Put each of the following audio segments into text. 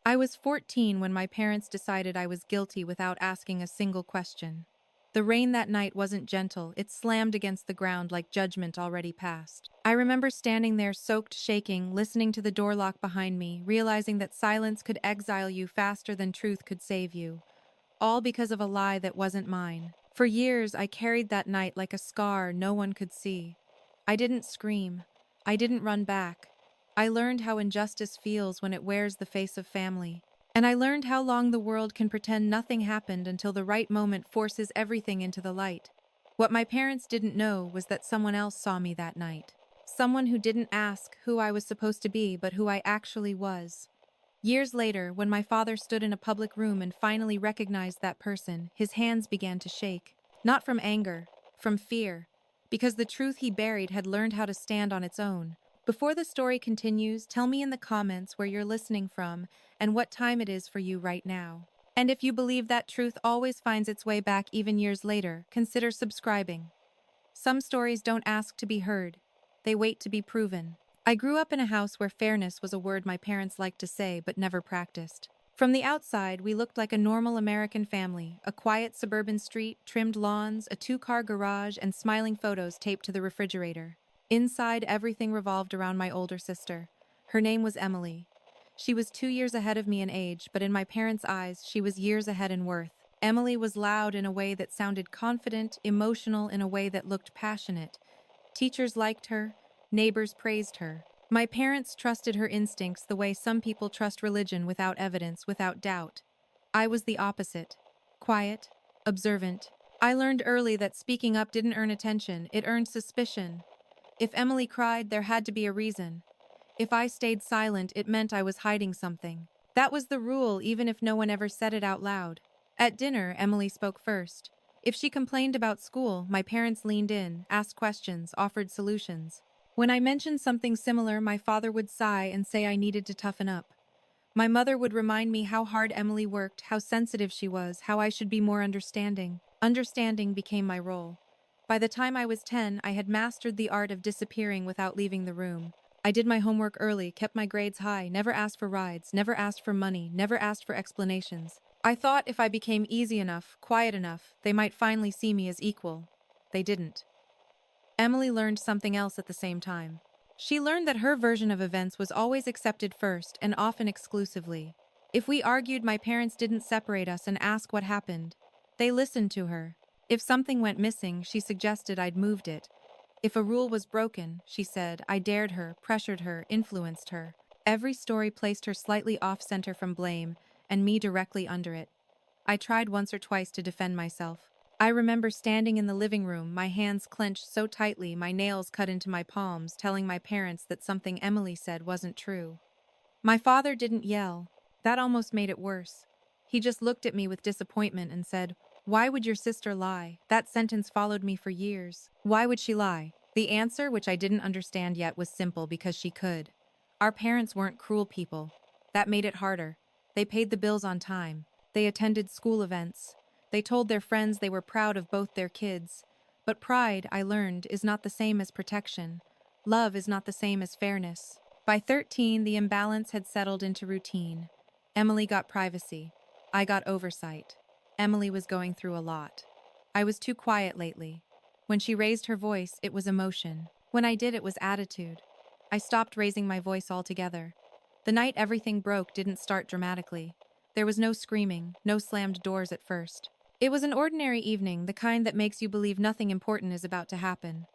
I was 14 when my parents decided I was guilty without asking a single question. The rain that night wasn't gentle, it slammed against the ground like judgment already passed. I remember standing there soaked, shaking, listening to the door lock behind me, realizing that silence could exile you faster than truth could save you. All because of a lie that wasn't mine. For years, I carried that night like a scar no one could see. I didn't scream. I didn't run back. I learned how injustice feels when it wears the face of family. And I learned how long the world can pretend nothing happened until the right moment forces everything into the light. What my parents didn't know was that someone else saw me that night. Someone who didn't ask who I was supposed to be, but who I actually was. Years later, when my father stood in a public room and finally recognized that person, his hands began to shake. Not from anger, from fear. Because the truth he buried had learned how to stand on its own. Before the story continues, tell me in the comments where you're listening from and what time it is for you right now. And if you believe that truth always finds its way back even years later, consider subscribing. Some stories don't ask to be heard, they wait to be proven. I grew up in a house where fairness was a word my parents liked to say but never practiced. From the outside, we looked like a normal American family, a quiet suburban street, trimmed lawns, a two-car garage, and smiling photos taped to the refrigerator. Inside, everything revolved around my older sister. Her name was Emily. She was 2 years ahead of me in age, but in my parents' eyes, she was years ahead in worth. Emily was loud in a way that sounded confident, emotional in a way that looked passionate. Teachers liked her, neighbors praised her. My parents trusted her instincts the way some people trust religion without evidence, without doubt. I was the opposite. Quiet, observant. I learned early that speaking up didn't earn attention, it earned suspicion. If Emily cried, there had to be a reason. If I stayed silent, it meant I was hiding something. That was the rule, even if no one ever said it out loud. At dinner, Emily spoke first. If she complained about school, my parents leaned in, asked questions, offered solutions. When I mentioned something similar, my father would sigh and say I needed to toughen up. My mother would remind me how hard Emily worked, how sensitive she was, how I should be more understanding. Understanding became my role. By the time I was 10, I had mastered the art of disappearing without leaving the room. I did my homework early, kept my grades high, never asked for rides, never asked for money, never asked for explanations. I thought if I became easy enough, quiet enough, they might finally see me as equal. They didn't. Emily learned something else at the same time. She learned that her version of events was always accepted first and often exclusively. If we argued, my parents didn't separate us and ask what happened. They listened to her. If something went missing, she suggested I'd moved it. If a rule was broken, she said, I dared her, pressured her, influenced her. Every story placed her slightly off-center from blame, and me directly under it. I tried once or twice to defend myself. I remember standing in the living room, my hands clenched so tightly, my nails cut into my palms, telling my parents that something Emily said wasn't true. My father didn't yell. That almost made it worse. He just looked at me with disappointment and said, "Why would your sister lie?" That sentence followed me for years. Why would she lie? The answer, which I didn't understand yet, was simple: because she could. Our parents weren't cruel people. That made it harder. They paid the bills on time. They attended school events. They told their friends they were proud of both their kids. But pride, I learned, is not the same as protection. Love is not the same as fairness. By 13, the imbalance had settled into routine. Emily got privacy. I got oversight. Emily was going through a lot. I was too quiet lately. When she raised her voice, it was emotion. When I did, it was attitude. I stopped raising my voice altogether. The night everything broke didn't start dramatically. There was no screaming, no slammed doors at first. It was an ordinary evening, the kind that makes you believe nothing important is about to happen.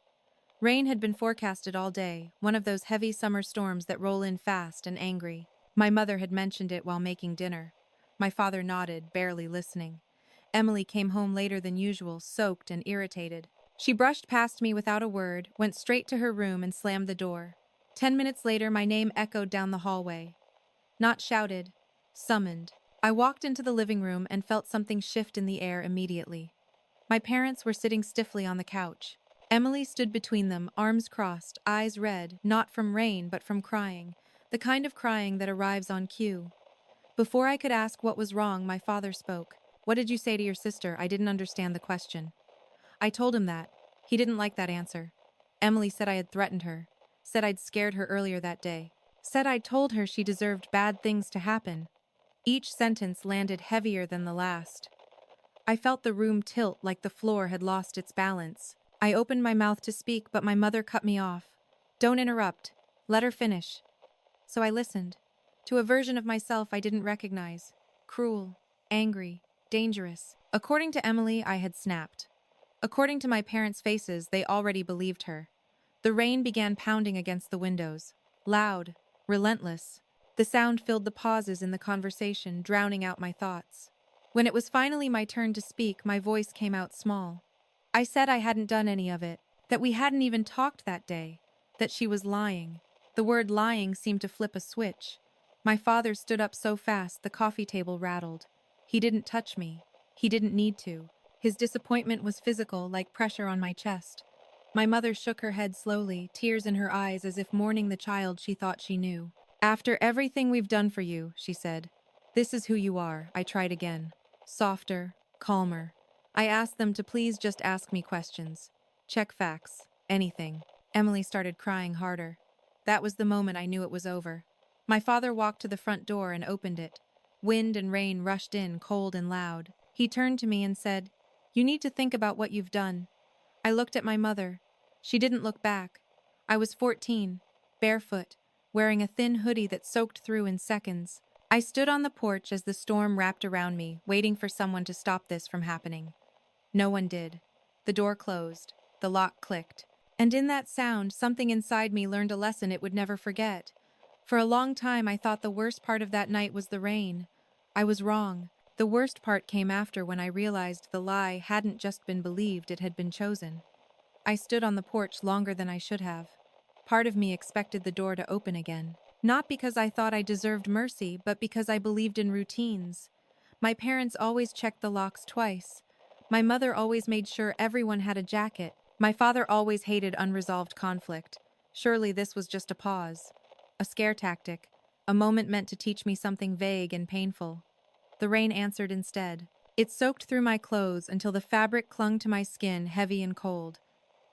Rain had been forecasted all day, one of those heavy summer storms that roll in fast and angry. My mother had mentioned it while making dinner. My father nodded, barely listening. Emily came home later than usual, soaked and irritated. She brushed past me without a word, went straight to her room and slammed the door. 10 minutes later, my name echoed down the hallway. Not shouted, summoned. I walked into the living room and felt something shift in the air immediately. My parents were sitting stiffly on the couch. Emily stood between them, arms crossed, eyes red, not from rain but from crying, the kind of crying that arrives on cue. Before I could ask what was wrong, my father spoke. "What did you say to your sister?" I didn't understand the question. I told him that. He didn't like that answer. Emily said I had threatened her, said I'd scared her earlier that day, said I'd told her she deserved bad things to happen. Each sentence landed heavier than the last. I felt the room tilt like the floor had lost its balance. I opened my mouth to speak, but my mother cut me off. "Don't interrupt. Let her finish." So I listened. To a version of myself I didn't recognize. Cruel, angry, dangerous. According to Emily, I had snapped. According to my parents' faces, they already believed her. The rain began pounding against the windows. Loud, relentless. The sound filled the pauses in the conversation, drowning out my thoughts. When it was finally my turn to speak, my voice came out small. I said I hadn't done any of it, that we hadn't even talked that day, that she was lying. The word lying seemed to flip a switch. My father stood up so fast the coffee table rattled. He didn't touch me. He didn't need to. His disappointment was physical, like pressure on my chest. My mother shook her head slowly, tears in her eyes as if mourning the child she thought she knew. "After everything we've done for you," she said, "this is who you are." I tried again. Softer, calmer. I asked them to please just ask me questions. Check facts. Anything. Emily started crying harder. That was the moment I knew it was over. My father walked to the front door and opened it. Wind and rain rushed in, cold and loud. He turned to me and said, "You need to think about what you've done." I looked at my mother. She didn't look back. I was 14, barefoot, wearing a thin hoodie that soaked through in seconds. I stood on the porch as the storm wrapped around me, waiting for someone to stop this from happening. No one did. The door closed. The lock clicked. And in that sound, something inside me learned a lesson it would never forget. For a long time, I thought the worst part of that night was the rain. I was wrong. The worst part came after, when I realized the lie hadn't just been believed, it had been chosen. I stood on the porch longer than I should have. Part of me expected the door to open again. Not because I thought I deserved mercy, but because I believed in routines. My parents always checked the locks twice. My mother always made sure everyone had a jacket. My father always hated unresolved conflict. Surely this was just a pause. A scare tactic. A moment meant to teach me something vague and painful. The rain answered instead. It soaked through my clothes until the fabric clung to my skin, heavy and cold.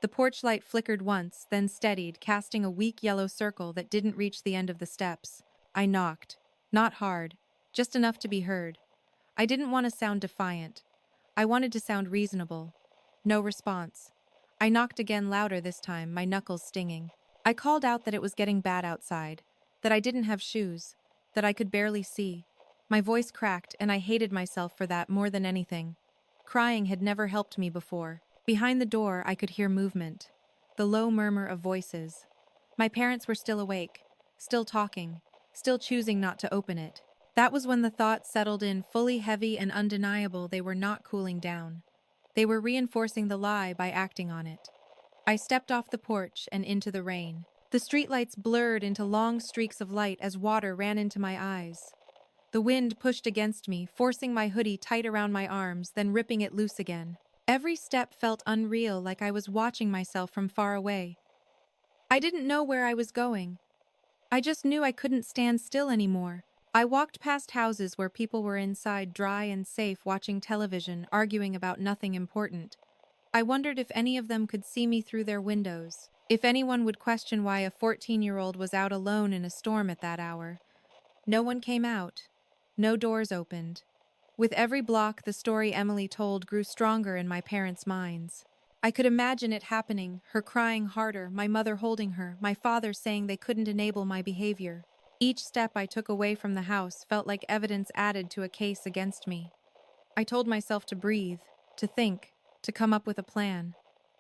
The porch light flickered once, then steadied, casting a weak yellow circle that didn't reach the end of the steps. I knocked. Not hard. Just enough to be heard. I didn't want to sound defiant. I wanted to sound reasonable. No response. I knocked again, louder this time, my knuckles stinging. I called out that it was getting bad outside, that I didn't have shoes, that I could barely see. My voice cracked, and I hated myself for that more than anything. Crying had never helped me before. Behind the door, I could hear movement, the low murmur of voices. My parents were still awake, still talking, still choosing not to open it. That was when the thought settled in, fully, heavy and undeniable. They were not cooling down. They were reinforcing the lie by acting on it. I stepped off the porch and into the rain. The streetlights blurred into long streaks of light as water ran into my eyes. The wind pushed against me, forcing my hoodie tight around my arms, then ripping it loose again. Every step felt unreal, like I was watching myself from far away. I didn't know where I was going. I just knew I couldn't stand still anymore. I walked past houses where people were inside, dry and safe, watching television, arguing about nothing important. I wondered if any of them could see me through their windows, if anyone would question why a 14-year-old was out alone in a storm at that hour. No one came out. No doors opened. With every block, the story Emily told grew stronger in my parents' minds. I could imagine it happening, her crying harder, my mother holding her, my father saying they couldn't enable my behavior. Each step I took away from the house felt like evidence added to a case against me. I told myself to breathe, to think, to come up with a plan.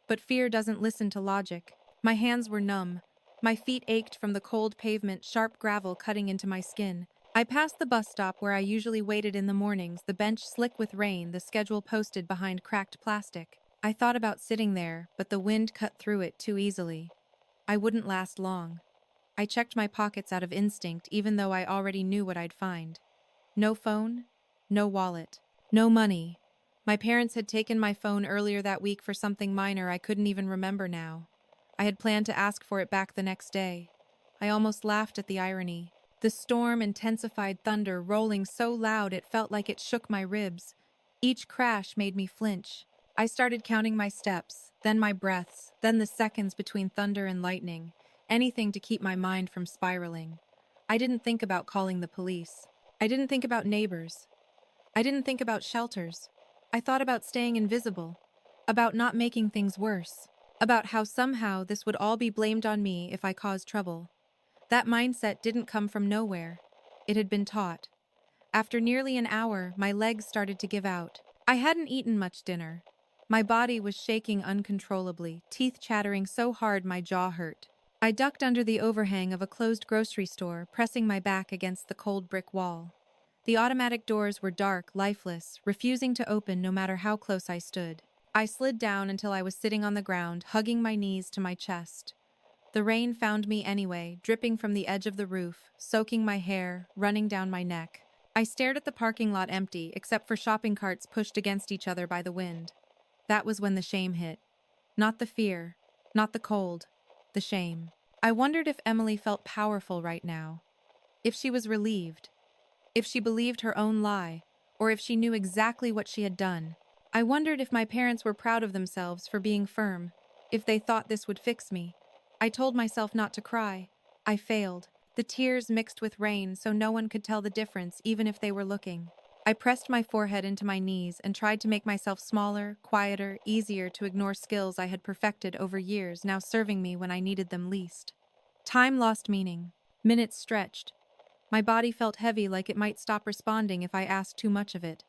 But fear doesn't listen to logic. My hands were numb. My feet ached from the cold pavement, sharp gravel cutting into my skin. I passed the bus stop where I usually waited in the mornings, the bench slick with rain, the schedule posted behind cracked plastic. I thought about sitting there, but the wind cut through it too easily. I wouldn't last long. I checked my pockets out of instinct, even though I already knew what I'd find. No phone, no wallet, no money. My parents had taken my phone earlier that week for something minor I couldn't even remember now. I had planned to ask for it back the next day. I almost laughed at the irony. The storm intensified, thunder rolling so loud it felt like it shook my ribs. Each crash made me flinch. I started counting my steps, then my breaths, then the seconds between thunder and lightning. Anything to keep my mind from spiraling. I didn't think about calling the police. I didn't think about neighbors. I didn't think about shelters. I thought about staying invisible, about not making things worse, about how somehow this would all be blamed on me if I caused trouble. That mindset didn't come from nowhere. It had been taught. After nearly an hour, my legs started to give out. I hadn't eaten much dinner. My body was shaking uncontrollably, teeth chattering so hard my jaw hurt. I ducked under the overhang of a closed grocery store, pressing my back against the cold brick wall. The automatic doors were dark, lifeless, refusing to open no matter how close I stood. I slid down until I was sitting on the ground, hugging my knees to my chest. The rain found me anyway, dripping from the edge of the roof, soaking my hair, running down my neck. I stared at the parking lot empty, except for shopping carts pushed against each other by the wind. That was when the shame hit. Not the fear, not the cold, the shame. I wondered if Emily felt powerful right now, if she was relieved, if she believed her own lie, or if she knew exactly what she had done. I wondered if my parents were proud of themselves for being firm, if they thought this would fix me. I told myself not to cry. I failed. The tears mixed with rain so no one could tell the difference even if they were looking. I pressed my forehead into my knees and tried to make myself smaller, quieter, easier to ignore skills I had perfected over years now serving me when I needed them least. Time lost meaning. Minutes stretched. My body felt heavy like it might stop responding if I asked too much of it.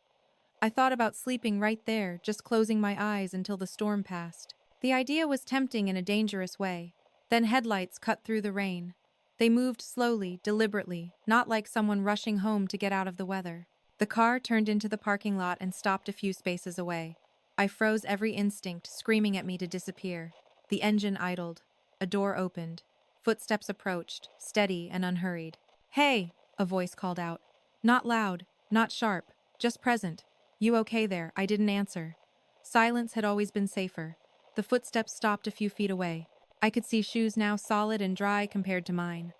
I thought about sleeping right there, just closing my eyes until the storm passed. The idea was tempting in a dangerous way. Then headlights cut through the rain. They moved slowly, deliberately, not like someone rushing home to get out of the weather. The car turned into the parking lot and stopped a few spaces away. I froze every instinct, screaming at me to disappear. The engine idled. A door opened. Footsteps approached, steady and unhurried. "Hey!" a voice called out. Not loud, not sharp, just present. "You okay there?" I didn't answer. Silence had always been safer. The footsteps stopped a few feet away. I could see shoes now solid and dry compared to mine.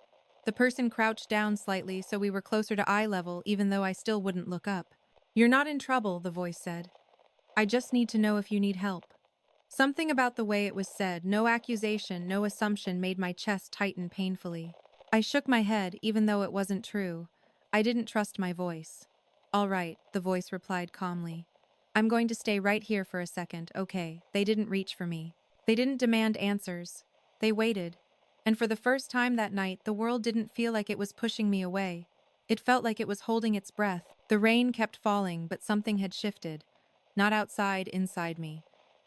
The person crouched down slightly so we were closer to eye level even though I still wouldn't look up. "You're not in trouble," the voice said. "I just need to know if you need help." Something about the way it was said, no accusation, no assumption, made my chest tighten painfully. I shook my head, even though it wasn't true. I didn't trust my voice. "All right," the voice replied calmly. "I'm going to stay right here for a second, okay?" They didn't reach for me. They didn't demand answers. They waited. And for the first time that night, the world didn't feel like it was pushing me away. It felt like it was holding its breath. The rain kept falling, but something had shifted. Not outside, inside me.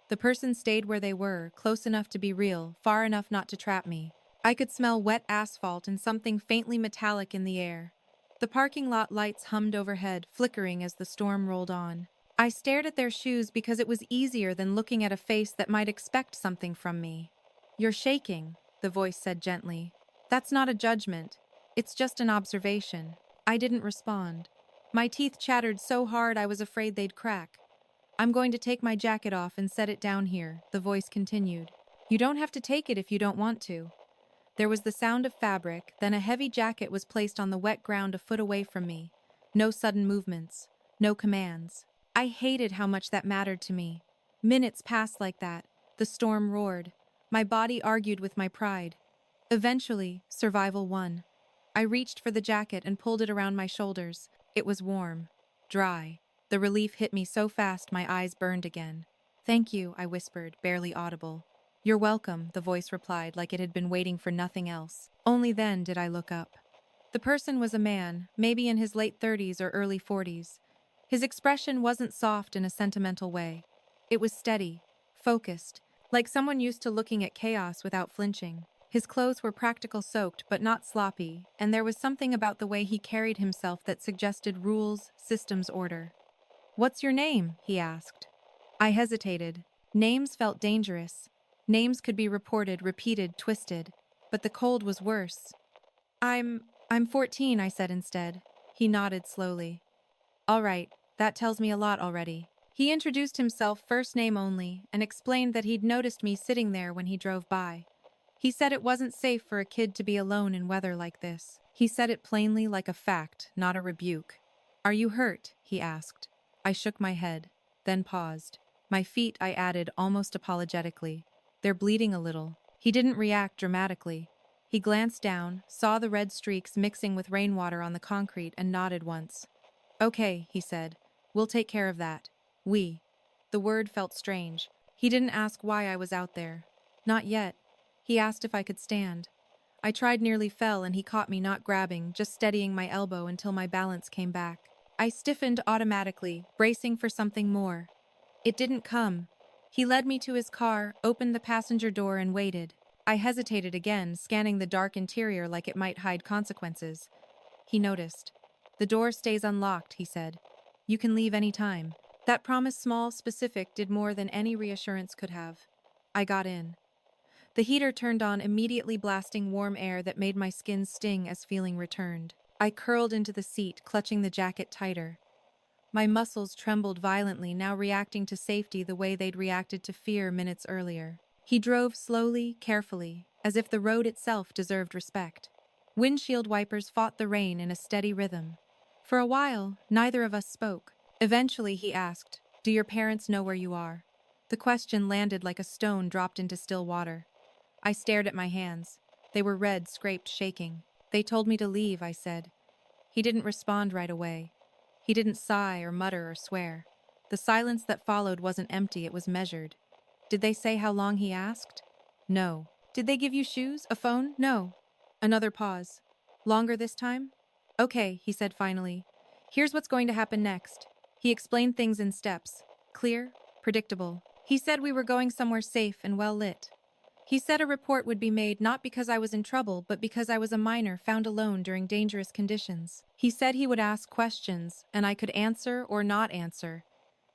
The person stayed where they were, close enough to be real, far enough not to trap me. I could smell wet asphalt and something faintly metallic in the air. The parking lot lights hummed overhead, flickering as the storm rolled on. I stared at their shoes because it was easier than looking at a face that might expect something from me. "You're shaking," the voice said gently. "That's not a judgment. It's just an observation." I didn't respond. My teeth chattered so hard I was afraid they'd crack. "I'm going to take my jacket off and set it down here," the voice continued. "You don't have to take it if you don't want to." There was the sound of fabric, then a heavy jacket was placed on the wet ground a foot away from me. No sudden movements. No commands. I hated how much that mattered to me. Minutes passed like that. The storm roared. My body argued with my pride. Eventually, survival won. I reached for the jacket and pulled it around my shoulders. It was warm. Dry. The relief hit me so fast my eyes burned again. "Thank you," I whispered, barely audible. "You're welcome," the voice replied like it had been waiting for nothing else. Only then did I look up. The person was a man, maybe in his late 30s or early 40s. His expression wasn't soft in a sentimental way. It was steady, focused, like someone used to looking at chaos without flinching. His clothes were practical soaked but not sloppy, and there was something about the way he carried himself that suggested rules, systems, order. "What's your name?" he asked. I hesitated. Names felt dangerous. Names could be reported, repeated, twisted. But the cold was worse. I'm 14, I said instead. He nodded slowly. "All right, that tells me a lot already." He introduced himself first name only and explained that he'd noticed me sitting there when he drove by. He said it wasn't safe for a kid to be alone in weather like this. He said it plainly, like a fact, not a rebuke. "Are you hurt?" he asked. I shook my head, then paused. "My feet," I added almost apologetically. "They're bleeding a little." He didn't react dramatically. He glanced down, saw the red streaks mixing with rainwater on the concrete, and nodded once. Okay, he said. We'll take care of that. We. The word felt strange. He didn't ask why I was out there. Not yet. He asked if I could stand. I tried, nearly fell, and he caught me, not grabbing, just steadying my elbow until my balance came back. I stiffened automatically, bracing for something more. It didn't come. He led me to his car, opened the passenger door, and waited. I hesitated again, scanning the dark interior like it might hide consequences. He noticed. The door stays unlocked, he said. You can leave any time. That promise, small, specific, did more than any reassurance could have. I got in. The heater turned on, immediately blasting warm air that made my skin sting as feeling returned. I curled into the seat, clutching the jacket tighter. My muscles trembled violently, now reacting to safety the way they'd reacted to fear minutes earlier. He drove slowly, carefully, as if the road itself deserved respect. Windshield wipers fought the rain in a steady rhythm. For a while, neither of us spoke. Eventually, he asked, "Do your parents know where you are?" The question landed like a stone dropped into still water. I stared at my hands. They were red, scraped, shaking. "They told me to leave," I said. He didn't respond right away. He didn't sigh or mutter or swear. The silence that followed wasn't empty, it was measured. "Did they say how long?" he asked. "No." "Did they give you shoes? A phone?" "No." Another pause. "Longer this time?" "Okay," he said finally. "Here's what's going to happen next." He explained things in steps. Clear, predictable. He said we were going somewhere safe and well lit. He said a report would be made, not because I was in trouble, but because I was a minor found alone during dangerous conditions. He said he would ask questions, and I could answer or not answer.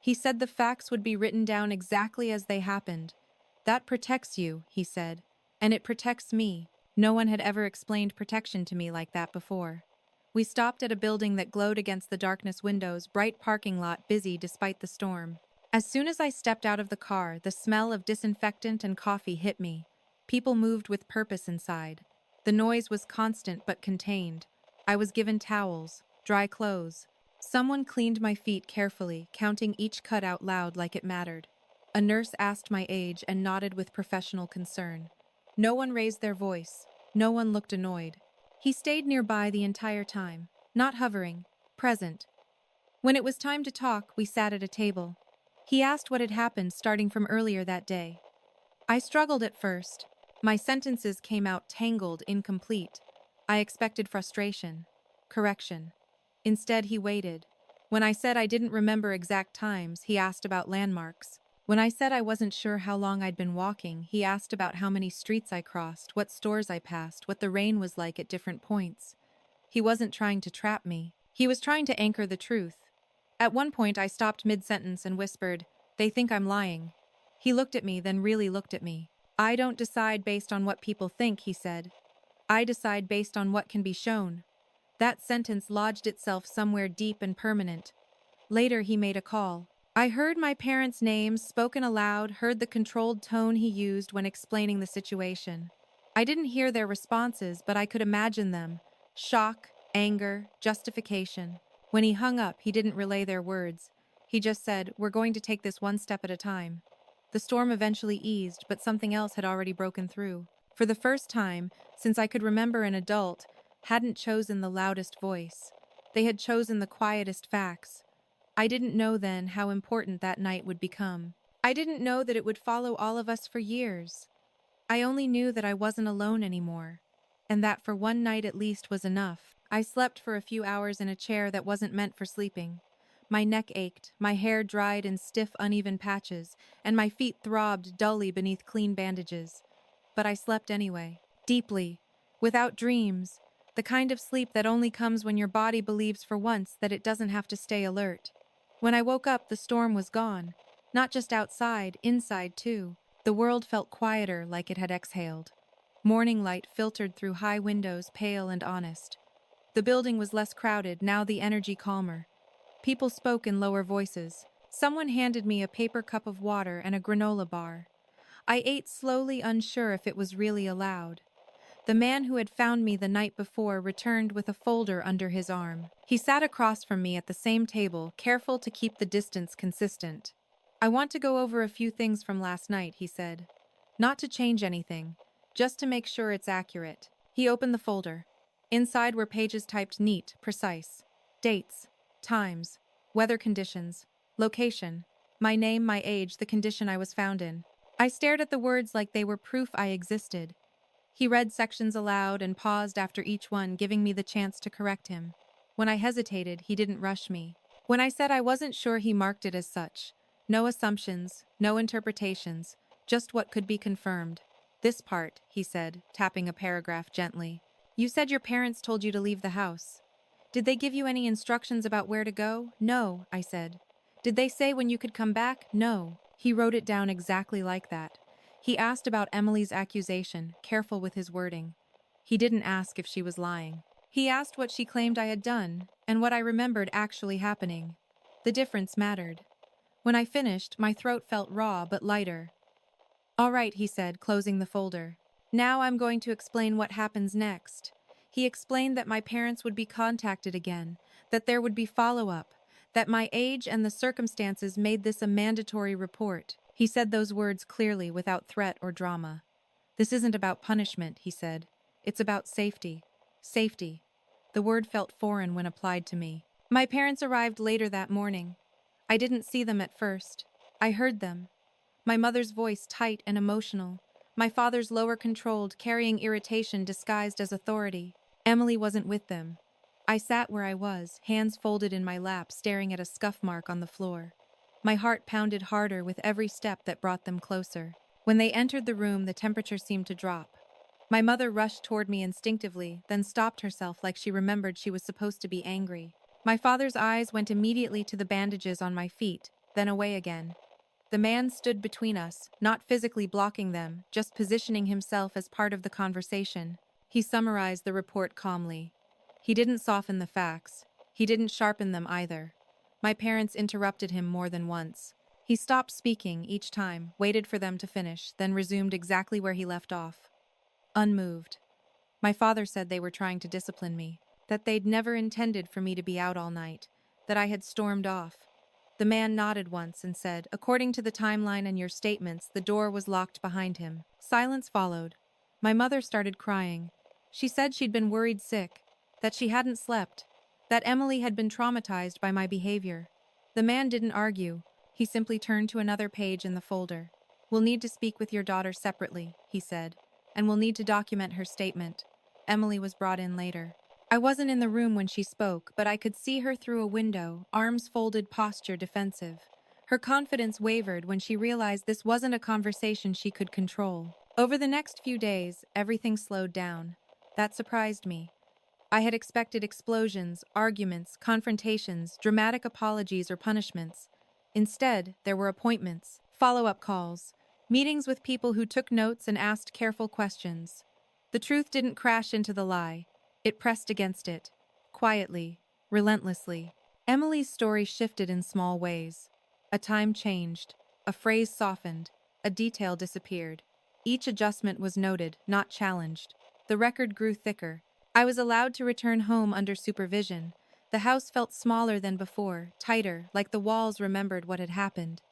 He said the facts would be written down exactly as they happened. "That protects you," he said. "And it protects me." No one had ever explained protection to me like that before. We stopped at a building that glowed against the darkness windows, bright parking lot, busy despite the storm. As soon as I stepped out of the car, the smell of disinfectant and coffee hit me. People moved with purpose inside. The noise was constant but contained. I was given towels, dry clothes. Someone cleaned my feet carefully, counting each cut out loud like it mattered. A nurse asked my age and nodded with professional concern. No one raised their voice. No one looked annoyed. He stayed nearby the entire time, not hovering, present. When it was time to talk, we sat at a table. He asked what had happened starting from earlier that day. I struggled at first. My sentences came out tangled, incomplete. I expected frustration, correction. Instead, he waited. When I said I didn't remember exact times, he asked about landmarks. When I said I wasn't sure how long I'd been walking, he asked about how many streets I crossed, what stores I passed, what the rain was like at different points. He wasn't trying to trap me. He was trying to anchor the truth. At one point, I stopped mid-sentence and whispered, "They think I'm lying." He looked at me, then really looked at me. "I don't decide based on what people think," he said. "I decide based on what can be shown." That sentence lodged itself somewhere deep and permanent. Later, he made a call. I heard my parents' names spoken aloud, heard the controlled tone he used when explaining the situation. I didn't hear their responses, but I could imagine them. Shock, anger, justification. When he hung up, he didn't relay their words. He just said, "We're going to take this one step at a time." The storm eventually eased, but something else had already broken through. For the first time, since I could remember, an adult hadn't chosen the loudest voice. They had chosen the quietest facts. I didn't know then how important that night would become. I didn't know that it would follow all of us for years. I only knew that I wasn't alone anymore, and that for one night at least was enough. I slept for a few hours in a chair that wasn't meant for sleeping. My neck ached, my hair dried in stiff, uneven patches, and my feet throbbed dully beneath clean bandages. But I slept anyway, deeply, without dreams, the kind of sleep that only comes when your body believes for once that it doesn't have to stay alert. When I woke up, the storm was gone. Not just outside, inside too. The world felt quieter, like it had exhaled. Morning light filtered through high windows, pale and honest. The building was less crowded, now the energy calmer. People spoke in lower voices. Someone handed me a paper cup of water and a granola bar. I ate slowly, unsure if it was really allowed. The man who had found me the night before returned with a folder under his arm. He sat across from me at the same table, careful to keep the distance consistent. "I want to go over a few things from last night," he said. "Not to change anything, just to make sure it's accurate." He opened the folder. Inside were pages typed neat, precise. Dates, times, weather conditions, location, my name, my age, the condition I was found in. I stared at the words like they were proof I existed. He read sections aloud and paused after each one, giving me the chance to correct him. When I hesitated, he didn't rush me. When I said I wasn't sure, he marked it as such. No assumptions, no interpretations, just what could be confirmed. This part, he said, tapping a paragraph gently. You said your parents told you to leave the house. Did they give you any instructions about where to go? No, I said. Did they say when you could come back? No. He wrote it down exactly like that. He asked about Emily's accusation, careful with his wording. He didn't ask if she was lying. He asked what she claimed I had done, and what I remembered actually happening. The difference mattered. When I finished, my throat felt raw but lighter. All right, he said, closing the folder. Now I'm going to explain what happens next. He explained that my parents would be contacted again, that there would be follow-up, that my age and the circumstances made this a mandatory report. He said those words clearly, without threat or drama. This isn't about punishment, he said. It's about safety. Safety. The word felt foreign when applied to me. My parents arrived later that morning. I didn't see them at first. I heard them. My mother's voice tight and emotional. My father's lower controlled, carrying irritation disguised as authority. Emily wasn't with them. I sat where I was, hands folded in my lap, staring at a scuff mark on the floor. My heart pounded harder with every step that brought them closer. When they entered the room, the temperature seemed to drop. My mother rushed toward me instinctively, then stopped herself like she remembered she was supposed to be angry. My father's eyes went immediately to the bandages on my feet, then away again. The man stood between us, not physically blocking them, just positioning himself as part of the conversation. He summarized the report calmly. He didn't soften the facts. He didn't sharpen them either. My parents interrupted him more than once. He stopped speaking each time, waited for them to finish, then resumed exactly where he left off. Unmoved. My father said they were trying to discipline me, that they'd never intended for me to be out all night, that I had stormed off. The man nodded once and said, according to the timeline and your statements, the door was locked behind him. Silence followed. My mother started crying. She said she'd been worried sick, that she hadn't slept, that Emily had been traumatized by my behavior. The man didn't argue. He simply turned to another page in the folder. We'll need to speak with your daughter separately, he said, and we'll need to document her statement. Emily was brought in later. I wasn't in the room when she spoke, but I could see her through a window, arms folded, posture defensive. Her confidence wavered when she realized this wasn't a conversation she could control. Over the next few days, everything slowed down. That surprised me. I had expected explosions, arguments, confrontations, dramatic apologies or punishments. Instead, there were appointments, follow-up calls, meetings with people who took notes and asked careful questions. The truth didn't crash into the lie. It pressed against it, quietly, relentlessly. Emily's story shifted in small ways. A time changed, a phrase softened, a detail disappeared. Each adjustment was noted, not challenged. The record grew thicker. I was allowed to return home under supervision. The house felt smaller than before, tighter, like the walls remembered what had happened.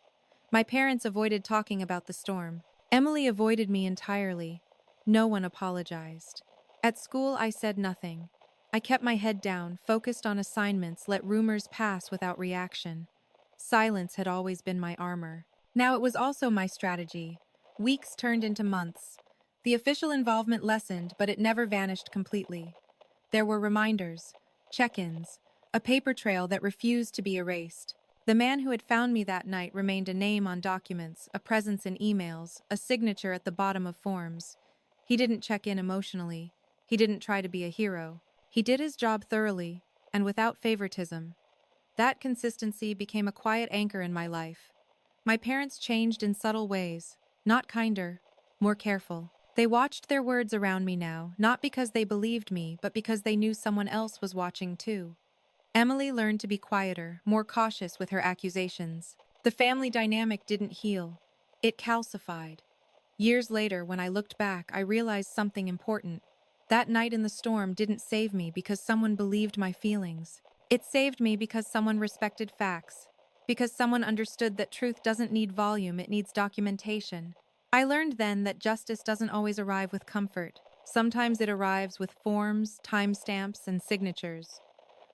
My parents avoided talking about the storm. Emily avoided me entirely. No one apologized. At school, I said nothing. I kept my head down, focused on assignments, let rumors pass without reaction. Silence had always been my armor. Now it was also my strategy. Weeks turned into months. The official involvement lessened, but it never vanished completely. There were reminders, check-ins, a paper trail that refused to be erased. The man who had found me that night remained a name on documents, a presence in emails, a signature at the bottom of forms. He didn't check in emotionally. He didn't try to be a hero. He did his job thoroughly, and without favoritism. That consistency became a quiet anchor in my life. My parents changed in subtle ways, not kinder, more careful. They watched their words around me now, not because they believed me, but because they knew someone else was watching too. Emily learned to be quieter, more cautious with her accusations. The family dynamic didn't heal. It calcified. Years later, when I looked back, I realized something important. That night in the storm didn't save me because someone believed my feelings. It saved me because someone respected facts. Because someone understood that truth doesn't need volume, it needs documentation. I learned then that justice doesn't always arrive with comfort. Sometimes it arrives with forms, timestamps, and signatures.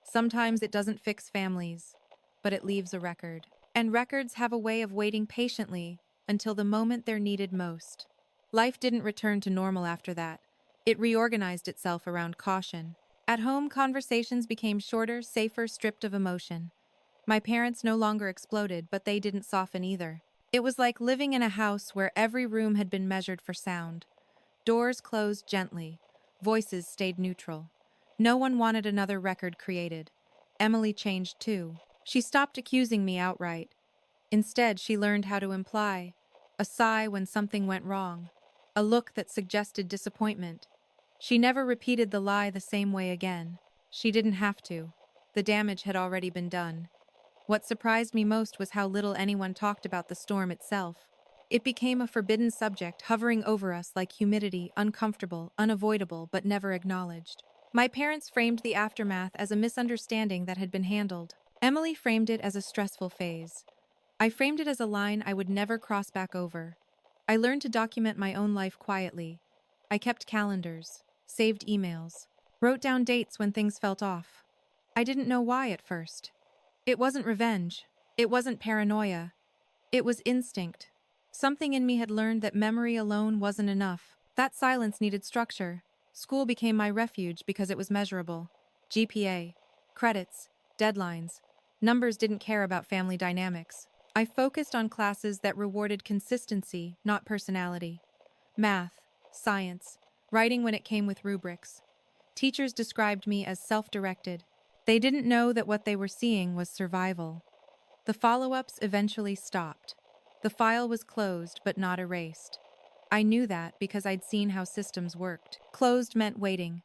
Sometimes it doesn't fix families, but it leaves a record. And records have a way of waiting patiently until the moment they're needed most. Life didn't return to normal after that. It reorganized itself around caution. At home, conversations became shorter, safer, stripped of emotion. My parents no longer exploded, but they didn't soften either. It was like living in a house where every room had been measured for sound. Doors closed gently. Voices stayed neutral. No one wanted another record created. Emily changed too. She stopped accusing me outright. Instead, she learned how to imply a sigh when something went wrong, a look that suggested disappointment. She never repeated the lie the same way again. She didn't have to. The damage had already been done. What surprised me most was how little anyone talked about the storm itself. It became a forbidden subject, hovering over us like humidity, uncomfortable, unavoidable, but never acknowledged. My parents framed the aftermath as a misunderstanding that had been handled. Emily framed it as a stressful phase. I framed it as a line I would never cross back over. I learned to document my own life quietly. I kept calendars, saved emails, wrote down dates when things felt off. I didn't know why at first. It wasn't revenge. It wasn't paranoia. It was instinct. Something in me had learned that memory alone wasn't enough. That silence needed structure. School became my refuge because it was measurable. GPA, credits, deadlines. Numbers didn't care about family dynamics. I focused on classes that rewarded consistency, not personality. Math, science, writing when it came with rubrics. Teachers described me as self-directed. They didn't know that what they were seeing was survival. The follow-ups eventually stopped. The file was closed but not erased. I knew that because I'd seen how systems worked. Closed meant waiting.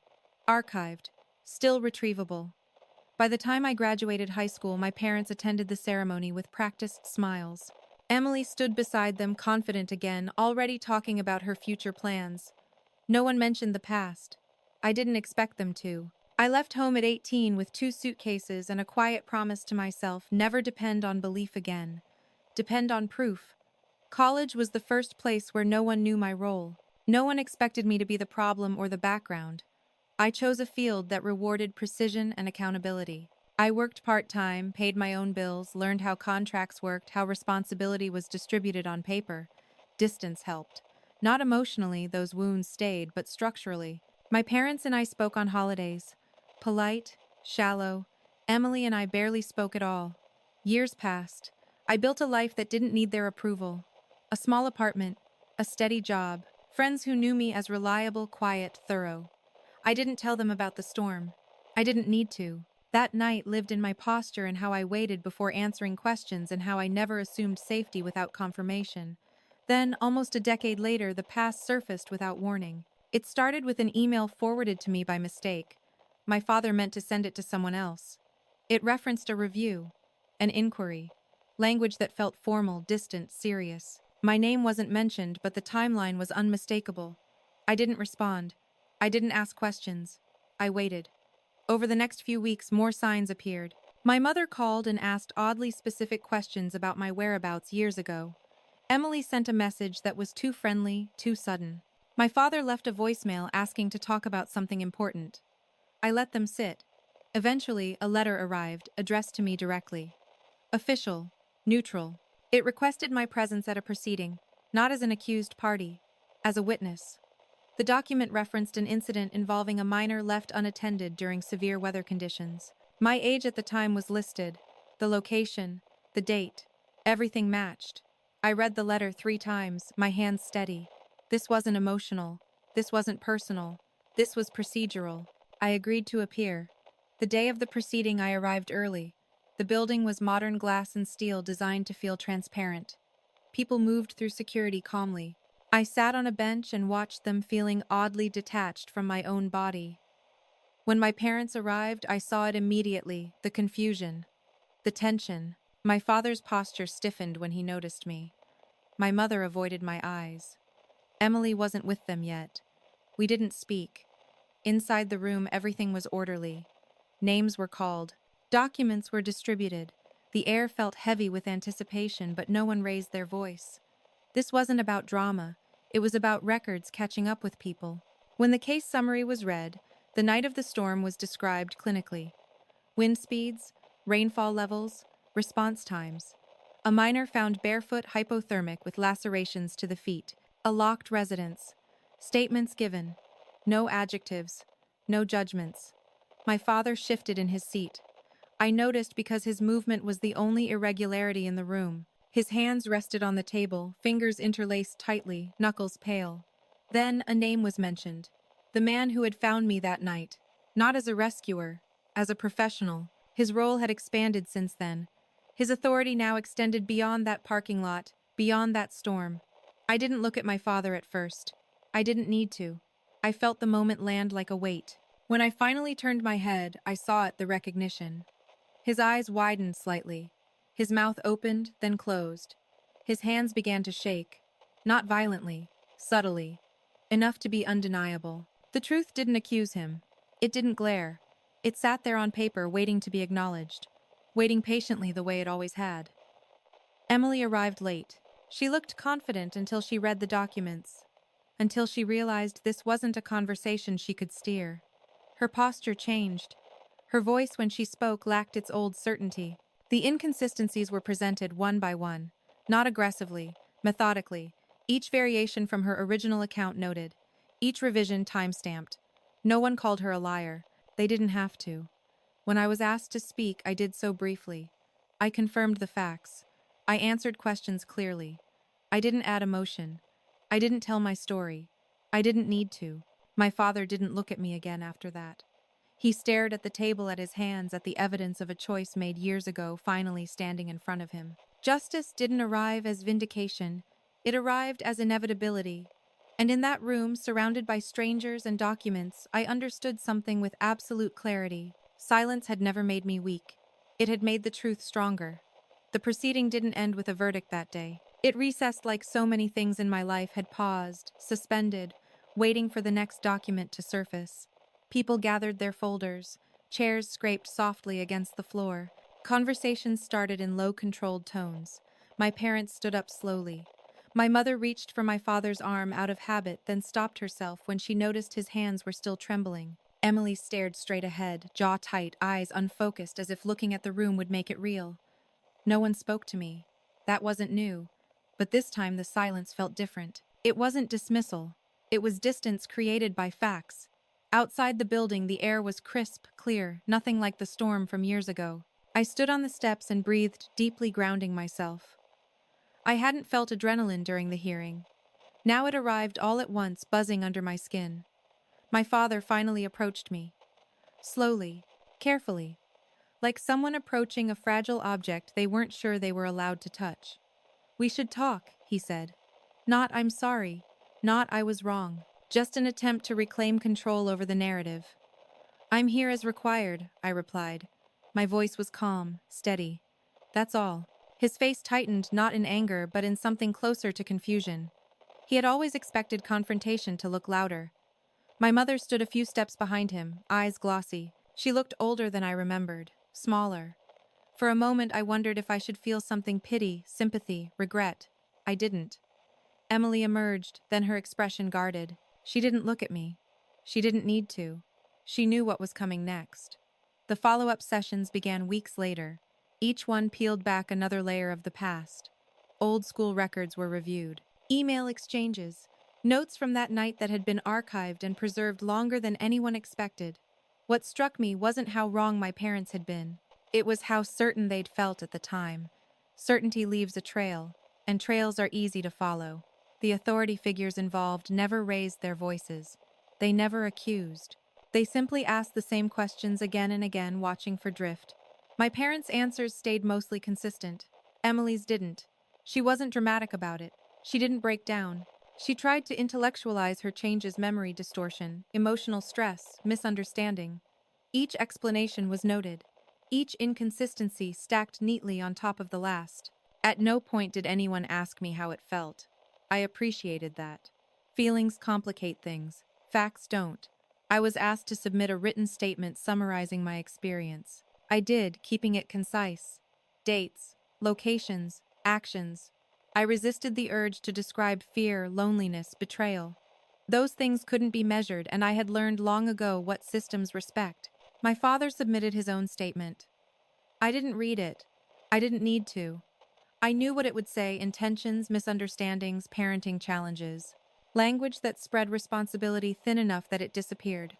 Archived. Still retrievable. By the time I graduated high school, my parents attended the ceremony with practiced smiles. Emily stood beside them, confident again, already talking about her future plans. No one mentioned the past. I didn't expect them to. I left home at 18 with 2 suitcases and a quiet promise to myself: never depend on belief again. Depend on proof. College was the first place where no one knew my role. No one expected me to be the problem or the background. I chose a field that rewarded precision and accountability. I worked part-time, paid my own bills, learned how contracts worked, how responsibility was distributed on paper. Distance helped. Not emotionally, those wounds stayed, but structurally. My parents and I spoke on holidays. Polite, shallow. Emily and I barely spoke at all. Years passed. I built a life that didn't need their approval. A small apartment, a steady job, friends who knew me as reliable, quiet, thorough. I didn't tell them about the storm. I didn't need to. That night lived in my posture and how I waited before answering questions and how I never assumed safety without confirmation. Then, almost a decade later, the past surfaced without warning. It started with an email forwarded to me by mistake. My father meant to send it to someone else. It referenced a review, an inquiry, language that felt formal, distant, serious. My name wasn't mentioned, but the timeline was unmistakable. I didn't respond. I didn't ask questions. I waited. Over the next few weeks, more signs appeared. My mother called and asked oddly specific questions about my whereabouts years ago. Emily sent a message that was too friendly, too sudden. My father left a voicemail asking to talk about something important. I let them sit. Eventually, a letter arrived, addressed to me directly. Official, neutral. It requested my presence at a proceeding, not as an accused party, as a witness. The document referenced an incident involving a minor left unattended during severe weather conditions. My age at the time was listed, the location, the date. Everything matched. I read the letter 3 times, my hands steady. This wasn't emotional. This wasn't personal. This was procedural. I agreed to appear. The day of the proceeding, I arrived early. The building was modern glass and steel designed to feel transparent. People moved through security calmly. I sat on a bench and watched them, feeling oddly detached from my own body. When my parents arrived, I saw it immediately, the confusion, the tension. My father's posture stiffened when he noticed me. My mother avoided my eyes. Emily wasn't with them yet. We didn't speak. Inside the room, everything was orderly. Names were called. Documents were distributed. The air felt heavy with anticipation, but no one raised their voice. This wasn't about drama. It was about records catching up with people. When the case summary was read, the night of the storm was described clinically: wind speeds, rainfall levels, response times. A miner found barefoot hypothermic with lacerations to the feet. A locked residence. Statements given. No adjectives. No judgments. My father shifted in his seat. I noticed because his movement was the only irregularity in the room. His hands rested on the table, fingers interlaced tightly, knuckles pale. Then a name was mentioned. The man who had found me that night. Not as a rescuer, as a professional. His role had expanded since then. His authority now extended beyond that parking lot, beyond that storm. I didn't look at my father at first. I didn't need to. I felt the moment land like a weight. When I finally turned my head, I saw it, the recognition. His eyes widened slightly. His mouth opened, then closed. His hands began to shake. Not violently, subtly. Enough to be undeniable. The truth didn't accuse him. It didn't glare. It sat there on paper, waiting to be acknowledged. Waiting patiently the way it always had. Emily arrived late. She looked confident until she read the documents. Until she realized this wasn't a conversation she could steer. Her posture changed. Her voice when she spoke lacked its old certainty. The inconsistencies were presented one by one, not aggressively, methodically, each variation from her original account noted, each revision time-stamped. No one called her a liar. They didn't have to. When I was asked to speak, I did so briefly. I confirmed the facts. I answered questions clearly. I didn't add emotion. I didn't tell my story. I didn't need to. My father didn't look at me again after that. He stared at the table, at his hands, at the evidence of a choice made years ago finally standing in front of him. Justice didn't arrive as vindication. It arrived as inevitability. And in that room, surrounded by strangers and documents, I understood something with absolute clarity. Silence had never made me weak. It had made the truth stronger. The proceeding didn't end with a verdict that day. It recessed like so many things in my life, had paused, suspended, waiting for the next document to surface. People gathered their folders. Chairs scraped softly against the floor. Conversations started in low, controlled tones. My parents stood up slowly. My mother reached for my father's arm out of habit, then stopped herself when she noticed his hands were still trembling. Emily stared straight ahead, jaw tight, eyes unfocused, as if looking at the room would make it real. No one spoke to me. That wasn't new. But this time the silence felt different. It wasn't dismissal. It was distance created by facts. Outside the building, the air was crisp, clear, nothing like the storm from years ago. I stood on the steps and breathed deeply, grounding myself. I hadn't felt adrenaline during the hearing. Now it arrived all at once, buzzing under my skin. My father finally approached me. Slowly, carefully, like someone approaching a fragile object they weren't sure they were allowed to touch. "We should talk," he said. Not "I'm sorry," not "I was wrong," just an attempt to reclaim control over the narrative. "I'm here as required," I replied. My voice was calm, steady. "That's all." His face tightened, not in anger, but in something closer to confusion. He had always expected confrontation to look louder. My mother stood a few steps behind him, eyes glossy. She looked older than I remembered, smaller. For a moment I wondered if I should feel something: pity, sympathy, regret. I didn't. Emily emerged, then her expression guarded. She didn't look at me. She didn't need to. She knew what was coming next. The follow-up sessions began weeks later. Each one peeled back another layer of the past. Old school records were reviewed. Email exchanges. Notes from that night that had been archived and preserved longer than anyone expected. What struck me wasn't how wrong my parents had been. It was how certain they'd felt at the time. Certainty leaves a trail, and trails are easy to follow. The authority figures involved never raised their voices. They never accused. They simply asked the same questions again and again, watching for drift. My parents' answers stayed mostly consistent. Emily's didn't. She wasn't dramatic about it. She didn't break down. She tried to intellectualize her changes: memory distortion, emotional stress, misunderstanding. Each explanation was noted. Each inconsistency stacked neatly on top of the last. At no point did anyone ask me how it felt. I appreciated that. Feelings complicate things. Facts don't. I was asked to submit a written statement summarizing my experience. I did, keeping it concise. Dates, locations, actions. I resisted the urge to describe fear, loneliness, betrayal. Those things couldn't be measured, and I had learned long ago what systems respect. My father submitted his own statement. I didn't read it. I didn't need to. I knew what it would say: intentions, misunderstandings, parenting challenges. Language that spread responsibility thin enough that it disappeared.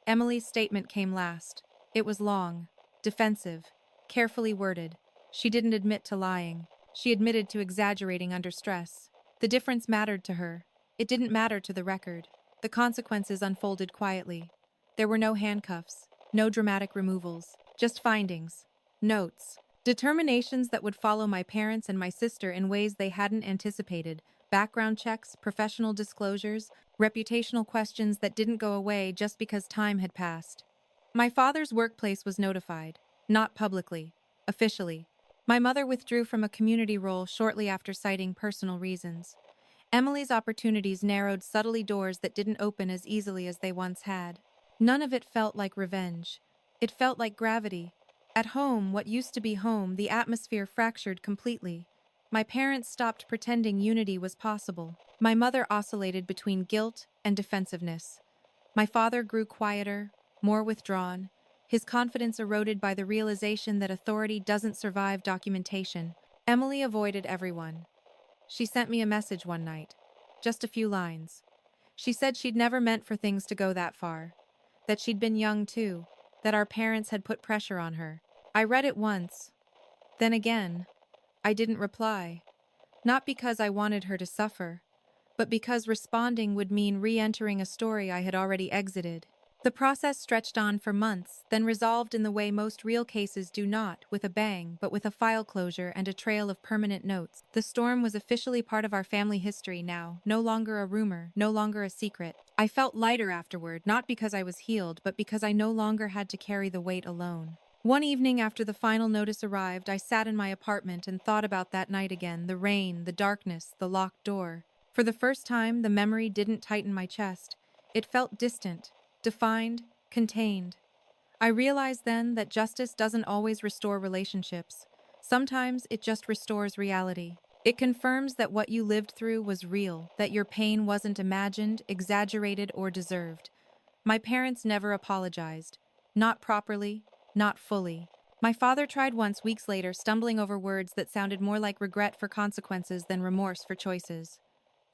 Emily's statement came last. It was long, defensive, carefully worded. She didn't admit to lying. She admitted to exaggerating under stress. The difference mattered to her. It didn't matter to the record. The consequences unfolded quietly. There were no handcuffs, no dramatic removals, just findings, notes, determinations that would follow my parents and my sister in ways they hadn't anticipated: background checks, professional disclosures, reputational questions that didn't go away just because time had passed. My father's workplace was notified, not publicly, officially. My mother withdrew from a community role shortly after citing personal reasons. Emily's opportunities narrowed subtly doors that didn't open as easily as they once had. None of it felt like revenge. It felt like gravity. At home, what used to be home, the atmosphere fractured completely. My parents stopped pretending unity was possible. My mother oscillated between guilt and defensiveness. My father grew quieter, more withdrawn, his confidence eroded by the realization that authority doesn't survive documentation. Emily avoided everyone. She sent me a message one night. Just a few lines. She said she'd never meant for things to go that far. That she'd been young too. That our parents had put pressure on her. I read it once. Then again. I didn't reply. Not because I wanted her to suffer, but because responding would mean re-entering a story I had already exited. The process stretched on for months, then resolved in the way most real cases do: not with a bang, but with a file closure and a trail of permanent notes. The storm was officially part of our family history now, no longer a rumor, no longer a secret. I felt lighter afterward, not because I was healed, but because I no longer had to carry the weight alone. One evening after the final notice arrived, I sat in my apartment and thought about that night again: the rain, the darkness, the locked door. For the first time, the memory didn't tighten my chest. It felt distant, defined, contained. I realized then that justice doesn't always restore relationships. Sometimes it just restores reality. It confirms that what you lived through was real, that your pain wasn't imagined, exaggerated, or deserved. My parents never apologized. Not properly, not fully. My father tried once weeks later, stumbling over words that sounded more like regret for consequences than remorse for choices.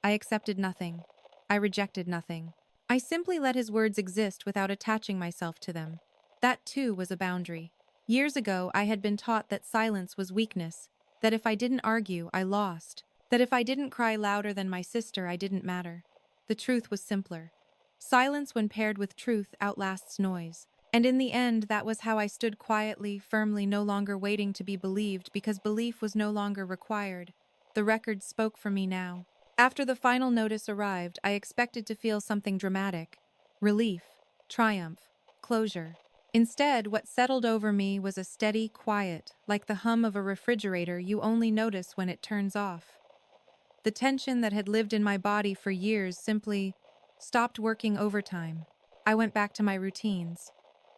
I accepted nothing. I rejected nothing. I simply let his words exist without attaching myself to them. That too was a boundary. Years ago, I had been taught that silence was weakness, that if I didn't argue, I lost, that if I didn't cry louder than my sister, I didn't matter. The truth was simpler. Silence, when paired with truth, outlasts noise. And in the end, that was how I stood quietly, firmly, no longer waiting to be believed, because belief was no longer required. The record spoke for me now. After the final notice arrived, I expected to feel something dramatic: relief, triumph, closure. Instead, what settled over me was a steady quiet, like the hum of a refrigerator you only notice when it turns off. The tension that had lived in my body for years simply stopped working overtime. I went back to my routines: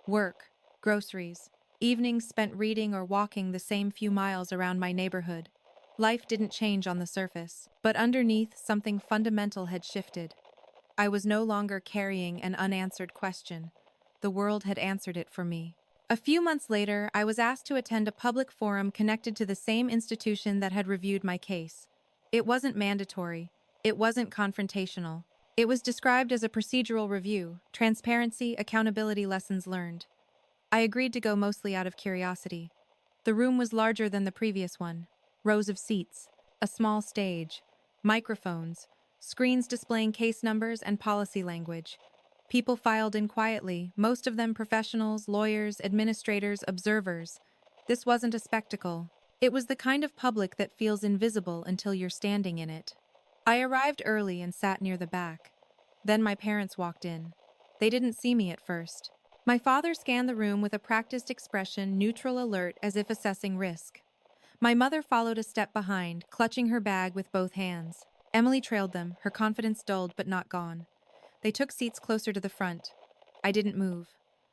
work, groceries, evenings spent reading or walking the same few miles around my neighborhood. Life didn't change on the surface, but underneath, something fundamental had shifted. I was no longer carrying an unanswered question. The world had answered it for me. A few months later, I was asked to attend a public forum connected to the same institution that had reviewed my case. It wasn't mandatory. It wasn't confrontational. It was described as a procedural review: transparency, accountability, lessons learned. I agreed to go mostly out of curiosity. The room was larger than the previous one. Rows of seats, a small stage, microphones, screens displaying case numbers and policy language. People filed in quietly, most of them professionals, lawyers, administrators, observers. This wasn't a spectacle. It was the kind of public that feels invisible until you're standing in it. I arrived early and sat near the back. Then my parents walked in. They didn't see me at first. My father scanned the room with a practiced expression, neutral, alert, as if assessing risk. My mother followed a step behind, clutching her bag with both hands. Emily trailed them, her confidence dulled but not gone. They took seats closer to the front. I didn't move.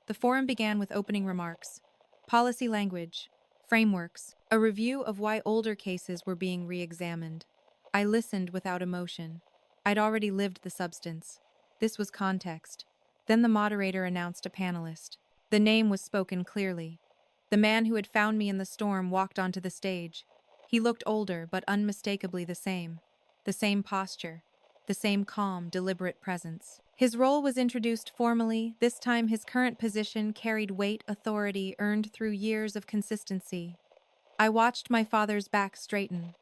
The forum began with opening remarks: policy language, frameworks, a review of why older cases were being re-examined. I listened without emotion. I'd already lived the substance. This was context. Then the moderator announced a panelist. The name was spoken clearly. The man who had found me in the storm walked onto the stage. He looked older, but unmistakably the same. The same posture. The same calm, deliberate presence. His role was introduced formally. This time his current position carried weight, authority earned through years of consistency. I watched my father's back straighten.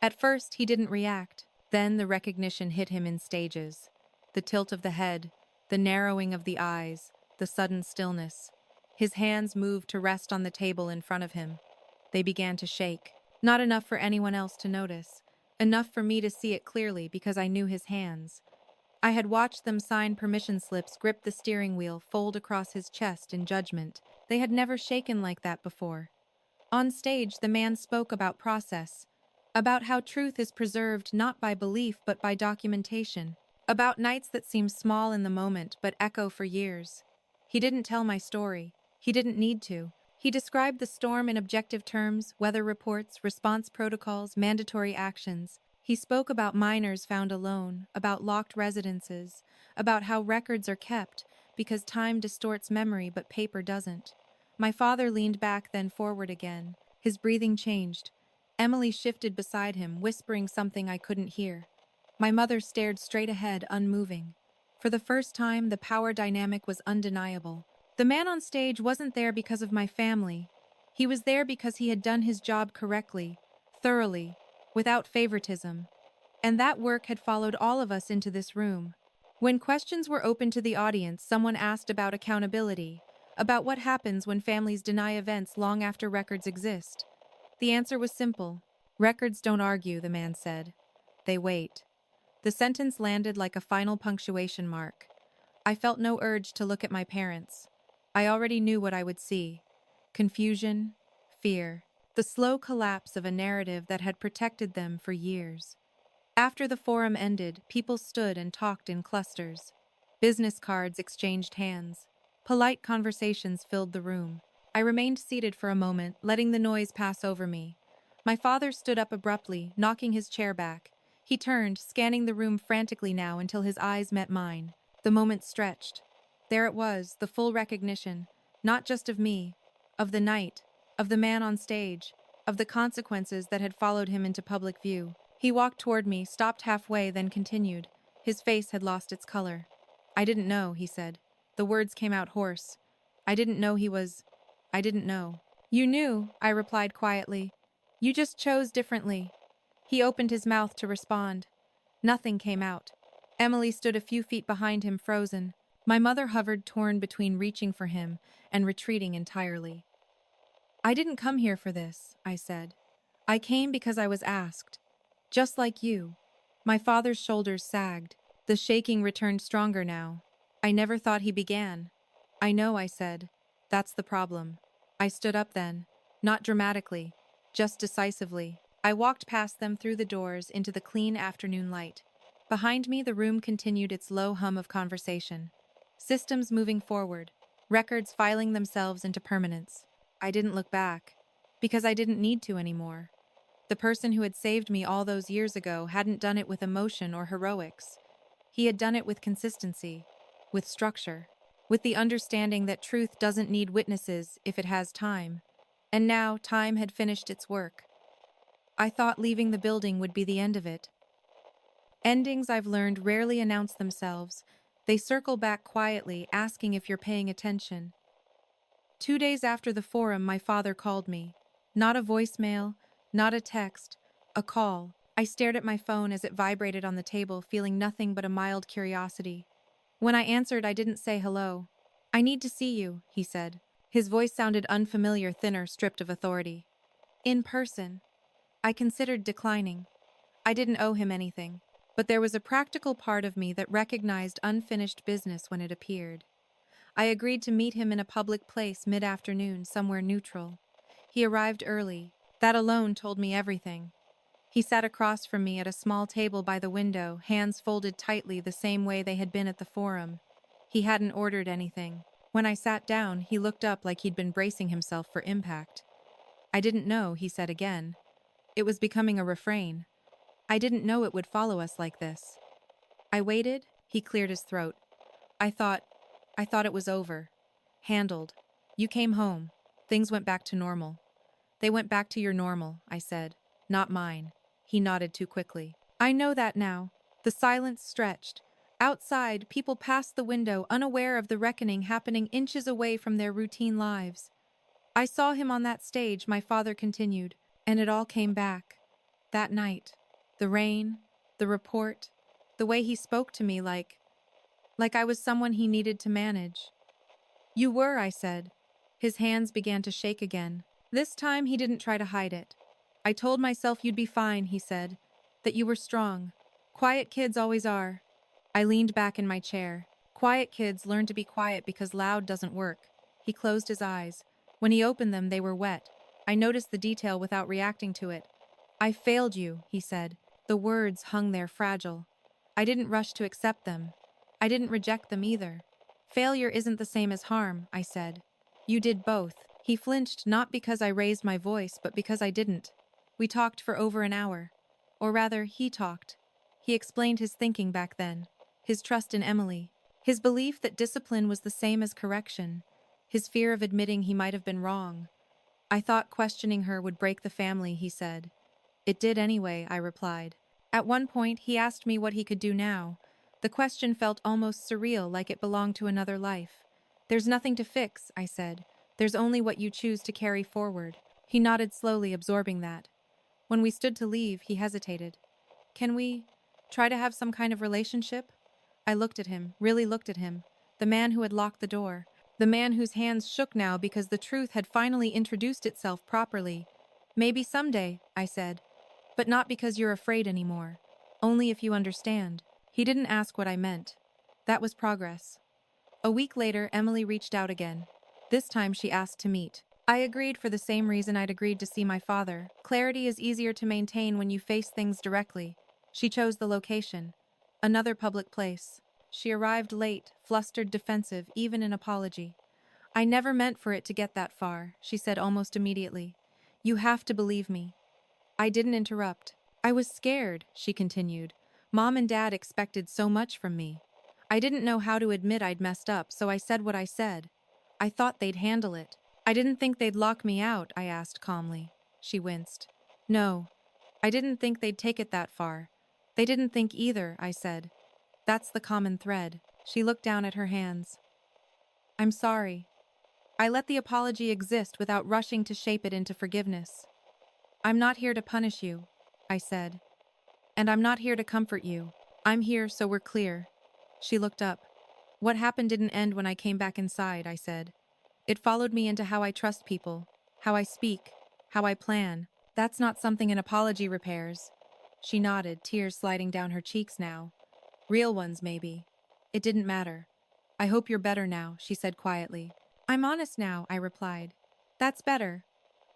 At first, he didn't react. Then the recognition hit him in stages. The tilt of the head, the narrowing of the eyes, the sudden stillness. His hands moved to rest on the table in front of him. They began to shake. Not enough for anyone else to notice. Enough for me to see it clearly because I knew his hands. I had watched them sign permission slips, grip the steering wheel, fold across his chest in judgment. They had never shaken like that before. On stage, the man spoke about process, about how truth is preserved not by belief but by documentation, about nights that seem small in the moment but echo for years. He didn't tell my story. He didn't need to. He described the storm in objective terms, weather reports, response protocols, mandatory actions. He spoke about miners found alone, about locked residences, about how records are kept because time distorts memory but paper doesn't. My father leaned back, then forward again. His breathing changed. Emily shifted beside him, whispering something I couldn't hear. My mother stared straight ahead, unmoving. For the first time, the power dynamic was undeniable. The man on stage wasn't there because of my family. He was there because he had done his job correctly, thoroughly, without favoritism. And that work had followed all of us into this room. When questions were open to the audience, someone asked about accountability, about what happens when families deny events long after records exist. The answer was simple. Records don't argue, the man said. They wait. The sentence landed like a final punctuation mark. I felt no urge to look at my parents. I already knew what I would see. Confusion, fear, the slow collapse of a narrative that had protected them for years. After the forum ended, people stood and talked in clusters. Business cards exchanged hands. Polite conversations filled the room. I remained seated for a moment, letting the noise pass over me. My father stood up abruptly, knocking his chair back. He turned, scanning the room frantically now until his eyes met mine. The moment stretched. There it was, the full recognition, not just of me, of the night, of the man on stage, of the consequences that had followed him into public view. He walked toward me, stopped halfway, then continued. His face had lost its color. I didn't know, he said. The words came out hoarse. I didn't know. You knew, I replied quietly. You just chose differently. He opened his mouth to respond. Nothing came out. Emily stood a few feet behind him, frozen. My mother hovered, torn between reaching for him and retreating entirely. I didn't come here for this, I said. I came because I was asked. Just like you. My father's shoulders sagged. The shaking returned stronger now. I never thought he began. I know, I said. That's the problem. I stood up then. Not dramatically, just decisively. I walked past them through the doors into the clean afternoon light. Behind me, the room continued its low hum of conversation. Systems moving forward. Records filing themselves into permanence. I didn't look back. Because I didn't need to anymore. The person who had saved me all those years ago hadn't done it with emotion or heroics. He had done it with consistency, with structure, with the understanding that truth doesn't need witnesses if it has time. And now time had finished its work. I thought leaving the building would be the end of it. Endings, I've learned, rarely announce themselves. They circle back quietly, asking if you're paying attention. 2 days after the forum, my father called me. Not a voicemail, not a text, a call. I stared at my phone as it vibrated on the table, feeling nothing but a mild curiosity. When I answered, I didn't say hello. I need to see you, he said. His voice sounded unfamiliar, thinner, stripped of authority. In person. I considered declining. I didn't owe him anything, but there was a practical part of me that recognized unfinished business when it appeared. I agreed to meet him in a public place mid-afternoon, somewhere neutral. He arrived early. That alone told me everything. He sat across from me at a small table by the window, hands folded tightly the same way they had been at the forum. He hadn't ordered anything. When I sat down, he looked up like he'd been bracing himself for impact. I didn't know, he said again. It was becoming a refrain. I didn't know it would follow us like this. I waited. He cleared his throat. I thought, I thought it was over. Handled. You came home. Things went back to normal. They went back to your normal, I said. Not mine. He nodded too quickly. I know that now. The silence stretched. Outside, people passed the window, unaware of the reckoning happening inches away from their routine lives. I saw him on that stage, my father continued, and it all came back. That night. The rain, the report, the way he spoke to me like I was someone he needed to manage. You were, I said. His hands began to shake again. This time he didn't try to hide it. I told myself you'd be fine, he said. That you were strong. Quiet kids always are. I leaned back in my chair. Quiet kids learn to be quiet because loud doesn't work. He closed his eyes. When he opened them, they were wet. I noticed the detail without reacting to it. I failed you, he said. The words hung there fragile. I didn't rush to accept them. I didn't reject them either. Failure isn't the same as harm, I said. You did both. He flinched not because I raised my voice, but because I didn't. We talked for over an hour. Or rather, he talked. He explained his thinking back then. His trust in Emily. His belief that discipline was the same as correction. His fear of admitting he might have been wrong. I thought questioning her would break the family, he said. It did anyway, I replied. At one point, he asked me what he could do now. The question felt almost surreal, like it belonged to another life. There's nothing to fix, I said. There's only what you choose to carry forward. He nodded slowly, absorbing that. When we stood to leave, he hesitated. Can we try to have some kind of relationship? I looked at him, really looked at him. The man who had locked the door. The man whose hands shook now because the truth had finally introduced itself properly. Maybe someday, I said. But not because you're afraid anymore. Only if you understand. He didn't ask what I meant. That was progress. A week later, Emily reached out again. This time she asked to meet. I agreed for the same reason I'd agreed to see my father. Clarity is easier to maintain when you face things directly. She chose the location. Another public place. She arrived late, flustered, defensive, even in apology. I never meant for it to get that far, she said almost immediately. You have to believe me. I didn't interrupt. I was scared, she continued. Mom and Dad expected so much from me. I didn't know how to admit I'd messed up, so I said what I said. I thought they'd handle it. I didn't think they'd lock me out, I asked calmly. She winced. No, I didn't think they'd take it that far. They didn't think either, I said. That's the common thread. She looked down at her hands. I'm sorry. I let the apology exist without rushing to shape it into forgiveness. I'm not here to punish you, I said. And I'm not here to comfort you. I'm here so we're clear. She looked up. What happened didn't end when I came back inside, I said. It followed me into how I trust people, how I speak, how I plan. That's not something an apology repairs. She nodded, tears sliding down her cheeks now. Real ones, maybe. It didn't matter. I hope you're better now, she said quietly. I'm honest now, I replied. That's better.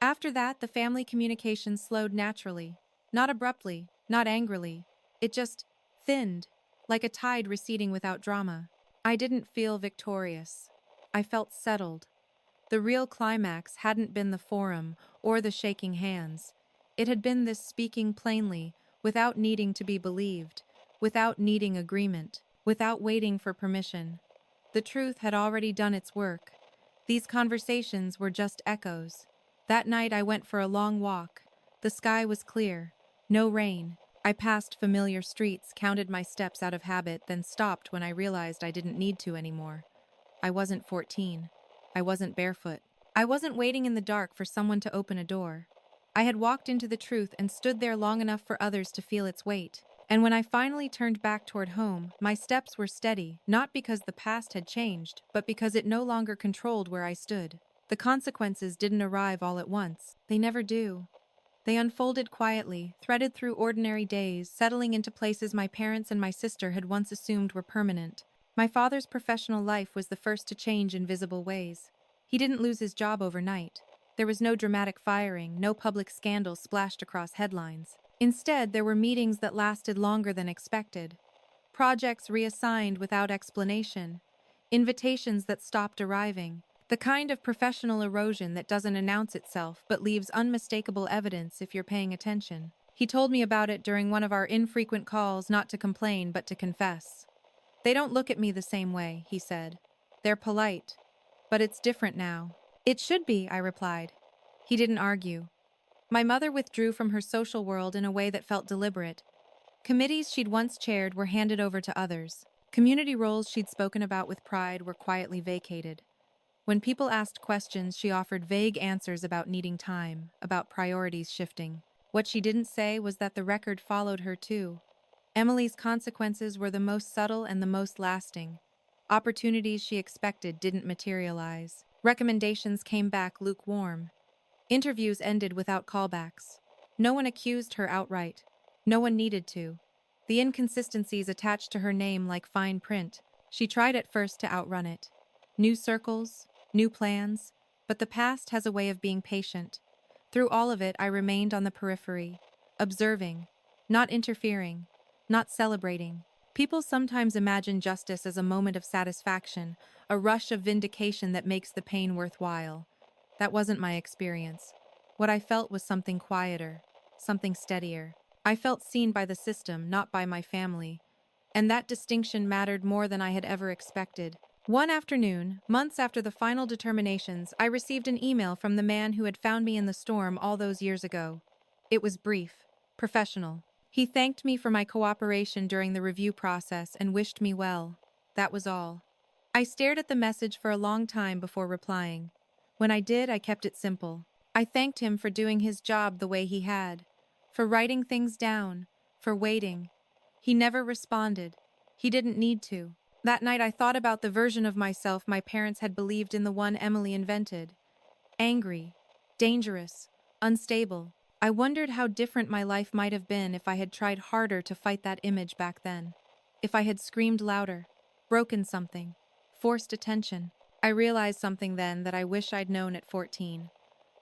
After that, the family communication slowed naturally. Not abruptly, not angrily. It just thinned, like a tide receding without drama. I didn't feel victorious. I felt settled. The real climax hadn't been the forum or the shaking hands. It had been this speaking plainly, without needing to be believed, without needing agreement, without waiting for permission. The truth had already done its work. These conversations were just echoes. That night I went for a long walk. The sky was clear. No rain. I passed familiar streets, counted my steps out of habit, then stopped when I realized I didn't need to anymore. I wasn't 14. I wasn't barefoot. I wasn't waiting in the dark for someone to open a door. I had walked into the truth and stood there long enough for others to feel its weight. And when I finally turned back toward home, my steps were steady, not because the past had changed, but because it no longer controlled where I stood. The consequences didn't arrive all at once. They never do. They unfolded quietly, threaded through ordinary days, settling into places my parents and my sister had once assumed were permanent. My father's professional life was the first to change in visible ways. He didn't lose his job overnight. There was no dramatic firing, no public scandal splashed across headlines. Instead, there were meetings that lasted longer than expected. Projects reassigned without explanation. Invitations that stopped arriving. The kind of professional erosion that doesn't announce itself but leaves unmistakable evidence if you're paying attention. He told me about it during one of our infrequent calls, not to complain but to confess. They don't look at me the same way, he said. They're polite. But it's different now. It should be, I replied. He didn't argue. My mother withdrew from her social world in a way that felt deliberate. Committees she'd once chaired were handed over to others. Community roles she'd spoken about with pride were quietly vacated. When people asked questions, she offered vague answers about needing time, about priorities shifting. What she didn't say was that the record followed her too. Emily's consequences were the most subtle and the most lasting. Opportunities she expected didn't materialize. Recommendations came back lukewarm. Interviews ended without callbacks. No one accused her outright. No one needed to. The inconsistencies attached to her name like fine print. She tried at first to outrun it. New circles, new plans, but the past has a way of being patient. Through all of it, I remained on the periphery, observing, not interfering, not celebrating. People sometimes imagine justice as a moment of satisfaction, a rush of vindication that makes the pain worthwhile. That wasn't my experience. What I felt was something quieter, something steadier. I felt seen by the system, not by my family. And that distinction mattered more than I had ever expected. One afternoon, months after the final determinations, I received an email from the man who had found me in the storm all those years ago. It was brief, professional. He thanked me for my cooperation during the review process and wished me well. That was all. I stared at the message for a long time before replying. When I did, I kept it simple. I thanked him for doing his job the way he had, for writing things down, for waiting. He never responded. He didn't need to. That night I thought about the version of myself my parents had believed in, the one Emily invented. Angry, dangerous, unstable. I wondered how different my life might have been if I had tried harder to fight that image back then. If I had screamed louder, broken something, forced attention. I realized something then that I wish I'd known at 14.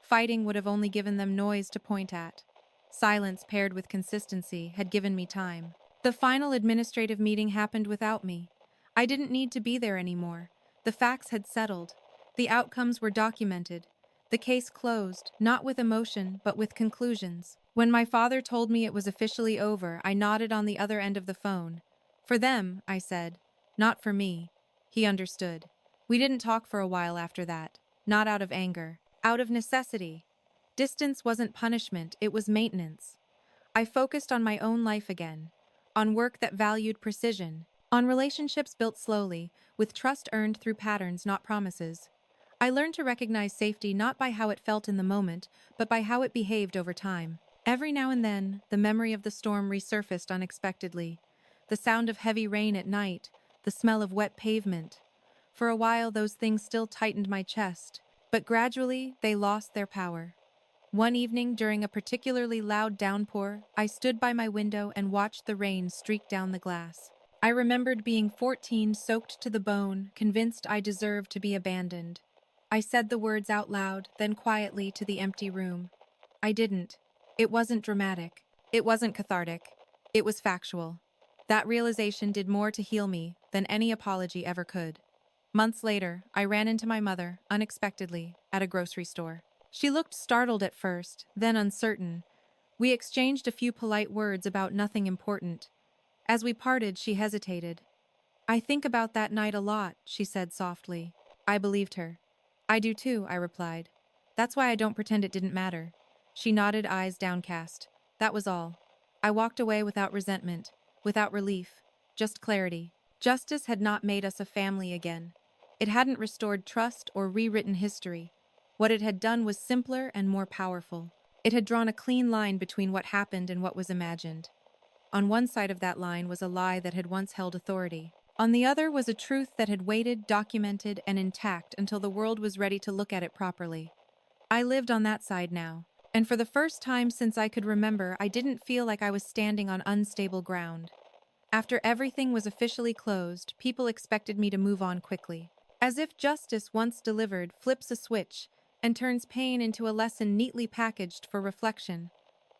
Fighting would have only given them noise to point at. Silence paired with consistency had given me time. The final administrative meeting happened without me. I didn't need to be there anymore. The facts had settled. The outcomes were documented. The case closed, not with emotion, but with conclusions. When my father told me it was officially over, I nodded on the other end of the phone. For them, I said. Not for me. He understood. We didn't talk for a while after that. Not out of anger. Out of necessity. Distance wasn't punishment, it was maintenance. I focused on my own life again. On work that valued precision. On relationships built slowly, with trust earned through patterns, not promises. I learned to recognize safety not by how it felt in the moment, but by how it behaved over time. Every now and then, the memory of the storm resurfaced unexpectedly. The sound of heavy rain at night, the smell of wet pavement. For a while, those things still tightened my chest, but gradually, they lost their power. One evening, during a particularly loud downpour, I stood by my window and watched the rain streak down the glass. I remembered being 14, soaked to the bone, convinced I deserved to be abandoned. I said the words out loud, then quietly to the empty room. I didn't. It wasn't dramatic. It wasn't cathartic. It was factual. That realization did more to heal me than any apology ever could. Months later, I ran into my mother, unexpectedly, at a grocery store. She looked startled at first, then uncertain. We exchanged a few polite words about nothing important. As we parted, she hesitated. "I think about that night a lot," she said softly. I believed her. "I do too," I replied. "That's why I don't pretend it didn't matter." She nodded, eyes downcast. That was all. I walked away without resentment, without relief, just clarity. Justice had not made us a family again. It hadn't restored trust or rewritten history. What it had done was simpler and more powerful. It had drawn a clean line between what happened and what was imagined. On one side of that line was a lie that had once held authority. On the other was a truth that had waited, documented, and intact until the world was ready to look at it properly. I lived on that side now, and for the first time since I could remember, I didn't feel like I was standing on unstable ground. After everything was officially closed, people expected me to move on quickly. As if justice, once delivered, flips a switch and turns pain into a lesson neatly packaged for reflection.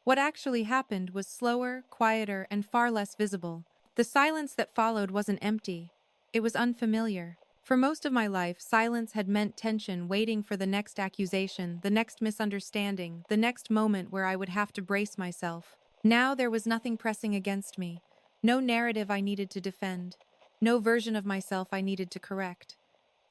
What actually happened was slower, quieter, and far less visible. The silence that followed wasn't empty. It was unfamiliar. For most of my life, silence had meant tension, waiting for the next accusation, the next misunderstanding, the next moment where I would have to brace myself. Now there was nothing pressing against me. No narrative I needed to defend. No version of myself I needed to correct.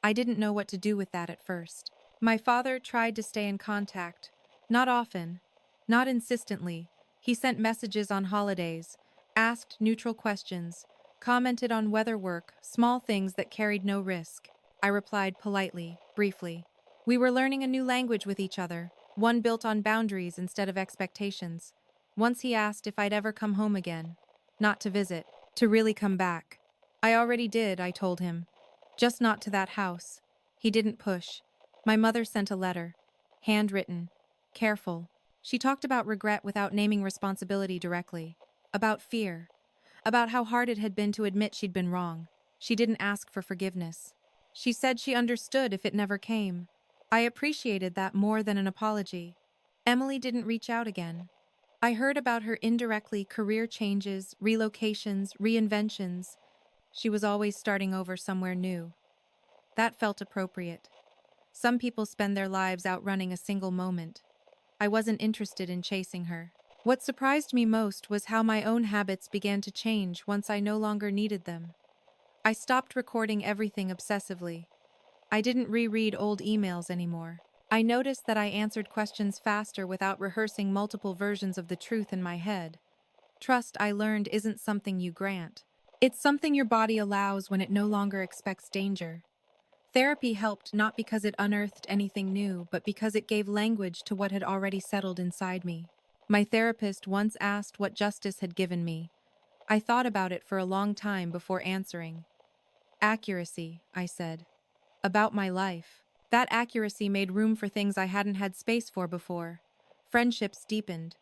I didn't know what to do with that at first. My father tried to stay in contact. Not often. Not insistently. He sent messages on holidays, asked neutral questions, commented on weather work, small things that carried no risk. I replied politely, briefly. We were learning a new language with each other, one built on boundaries instead of expectations. Once he asked if I'd ever come home again. Not to visit, to really come back. I already did, I told him. Just not to that house. He didn't push. My mother sent a letter. Handwritten. Careful. She talked about regret without naming responsibility directly. About fear. About how hard it had been to admit she'd been wrong. She didn't ask for forgiveness. She said she understood if it never came. I appreciated that more than an apology. Emily didn't reach out again. I heard about her indirectly career changes, relocations, reinventions. She was always starting over somewhere new. That felt appropriate. Some people spend their lives outrunning a single moment. I wasn't interested in chasing her. What surprised me most was how my own habits began to change once I no longer needed them. I stopped recording everything obsessively. I didn't reread old emails anymore. I noticed that I answered questions faster without rehearsing multiple versions of the truth in my head. Trust, I learned, isn't something you grant. It's something your body allows when it no longer expects danger. Therapy helped not because it unearthed anything new, but because it gave language to what had already settled inside me. My therapist once asked what justice had given me. I thought about it for a long time before answering. Accuracy, I said. About my life. That accuracy made room for things I hadn't had space for before. Friendships deepened.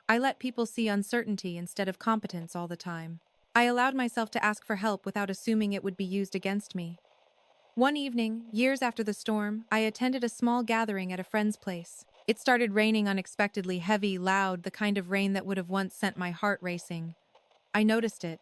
I let people see uncertainty instead of competence all the time. I allowed myself to ask for help without assuming it would be used against me. One evening, years after the storm, I attended a small gathering at a friend's place. It started raining unexpectedly heavy, loud, the kind of rain that would have once sent my heart racing. I noticed it.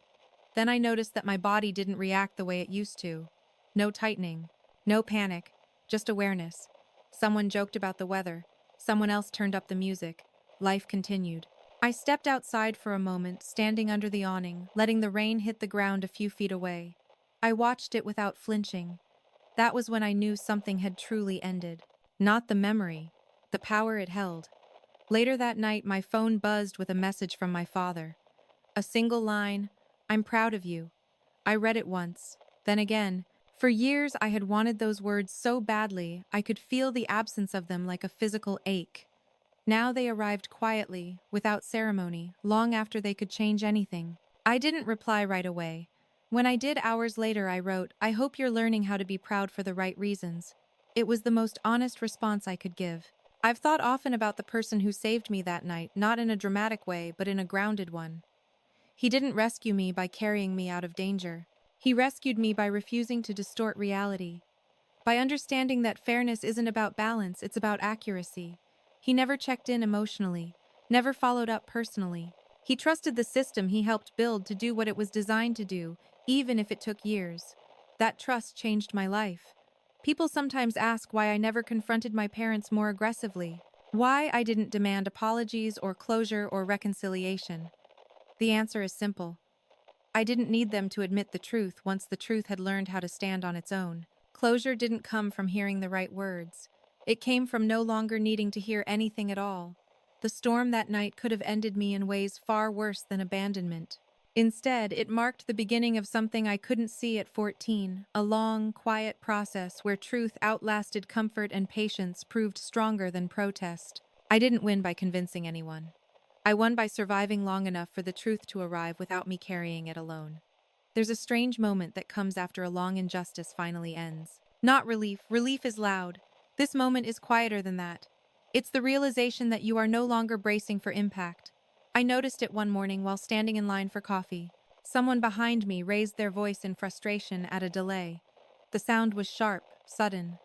Then I noticed that my body didn't react the way it used to. No tightening. No panic. Just awareness. Someone joked about the weather. Someone else turned up the music. Life continued. I stepped outside for a moment, standing under the awning, letting the rain hit the ground a few feet away. I watched it without flinching. That was when I knew something had truly ended. Not the memory, the power it held. Later that night, my phone buzzed with a message from my father. A single line, "I'm proud of you." I read it once, then again. For years, I had wanted those words so badly, I could feel the absence of them like a physical ache. Now they arrived quietly, without ceremony, long after they could change anything. I didn't reply right away. When I did hours later, I wrote, "I hope you're learning how to be proud for the right reasons." It was the most honest response I could give. I've thought often about the person who saved me that night, not in a dramatic way, but in a grounded one. He didn't rescue me by carrying me out of danger. He rescued me by refusing to distort reality. By understanding that fairness isn't about balance, it's about accuracy. He never checked in emotionally, never followed up personally. He trusted the system he helped build to do what it was designed to do, even if it took years. That trust changed my life. People sometimes ask why I never confronted my parents more aggressively, why I didn't demand apologies or closure or reconciliation. The answer is simple. I didn't need them to admit the truth once the truth had learned how to stand on its own. Closure didn't come from hearing the right words. It came from no longer needing to hear anything at all. The storm that night could have ended me in ways far worse than abandonment. Instead, it marked the beginning of something I couldn't see at 14, a long, quiet process where truth outlasted comfort and patience proved stronger than protest. I didn't win by convincing anyone. I won by surviving long enough for the truth to arrive without me carrying it alone. There's a strange moment that comes after a long injustice finally ends. Not relief. Relief is loud. This moment is quieter than that. It's the realization that you are no longer bracing for impact. I noticed it one morning while standing in line for coffee. Someone behind me raised their voice in frustration at a delay. The sound was sharp, sudden.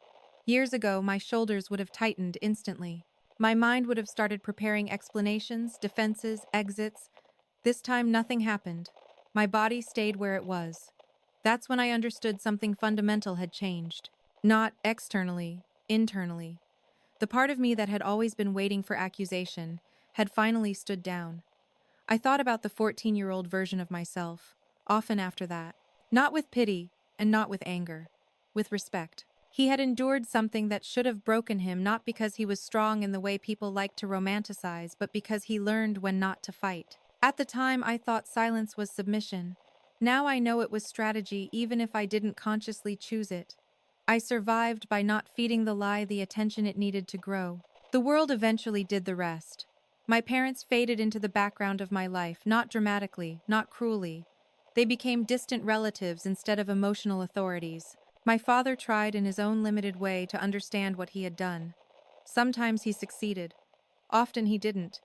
Years ago, my shoulders would have tightened instantly. My mind would have started preparing explanations, defenses, exits. This time, nothing happened. My body stayed where it was. That's when I understood something fundamental had changed. Not externally, internally. The part of me that had always been waiting for accusation had finally stood down. I thought about the 14-year-old version of myself, often after that. Not with pity, and not with anger. With respect. He had endured something that should have broken him not because he was strong in the way people like to romanticize, but because he learned when not to fight. At the time, I thought silence was submission. Now I know it was strategy, even if I didn't consciously choose it. I survived by not feeding the lie the attention it needed to grow. The world eventually did the rest. My parents faded into the background of my life, not dramatically, not cruelly. They became distant relatives instead of emotional authorities. My father tried in his own limited way to understand what he had done. Sometimes he succeeded. Often he didn't.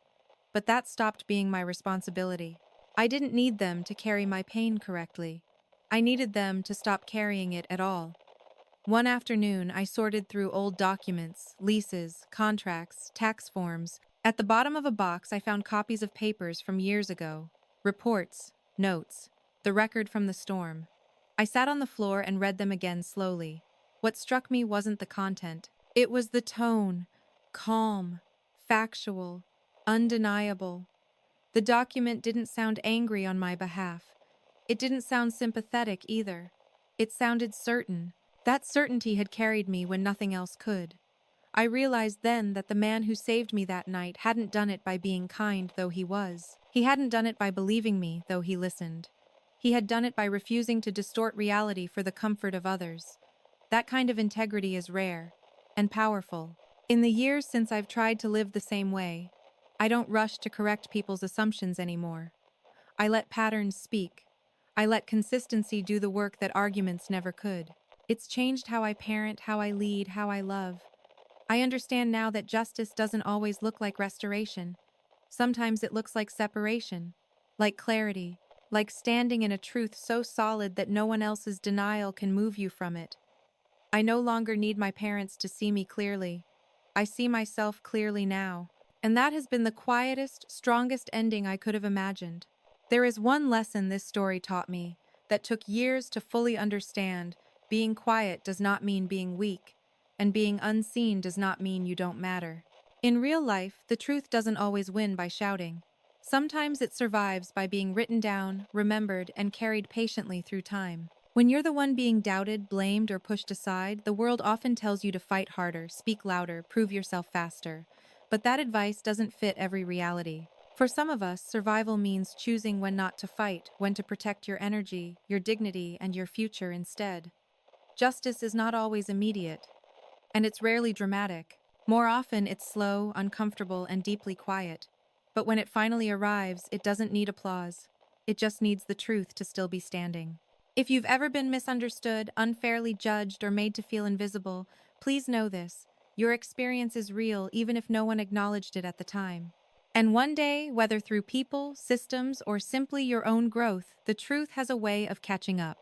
But that stopped being my responsibility. I didn't need them to carry my pain correctly. I needed them to stop carrying it at all. One afternoon, I sorted through old documents, leases, contracts, tax forms. At the bottom of a box, I found copies of papers from years ago. Reports, notes, the record from the storm. I sat on the floor and read them again slowly. What struck me wasn't the content. It was the tone. Calm, factual, undeniable. The document didn't sound angry on my behalf. It didn't sound sympathetic either. It sounded certain. That certainty had carried me when nothing else could. I realized then that the man who saved me that night hadn't done it by being kind, though he was. He hadn't done it by believing me, though he listened. He had done it by refusing to distort reality for the comfort of others. That kind of integrity is rare and powerful. In the years since I've tried to live the same way, I don't rush to correct people's assumptions anymore. I let patterns speak. I let consistency do the work that arguments never could. It's changed how I parent, how I lead, how I love. I understand now that justice doesn't always look like restoration. Sometimes it looks like separation, like clarity, like standing in a truth so solid that no one else's denial can move you from it. I no longer need my parents to see me clearly. I see myself clearly now. And that has been the quietest, strongest ending I could have imagined. There is one lesson this story taught me that took years to fully understand. Being quiet does not mean being weak, and being unseen does not mean you don't matter. In real life, the truth doesn't always win by shouting. Sometimes it survives by being written down, remembered, and carried patiently through time. When you're the one being doubted, blamed, or pushed aside, the world often tells you to fight harder, speak louder, prove yourself faster. But that advice doesn't fit every reality. For some of us, survival means choosing when not to fight, when to protect your energy, your dignity, and your future instead. Justice is not always immediate, and it's rarely dramatic. More often, it's slow, uncomfortable, and deeply quiet. But when it finally arrives, it doesn't need applause. It just needs the truth to still be standing. If you've ever been misunderstood, unfairly judged, or made to feel invisible, please know this. Your experience is real, even if no one acknowledged it at the time. And one day, whether through people, systems, or simply your own growth, the truth has a way of catching up.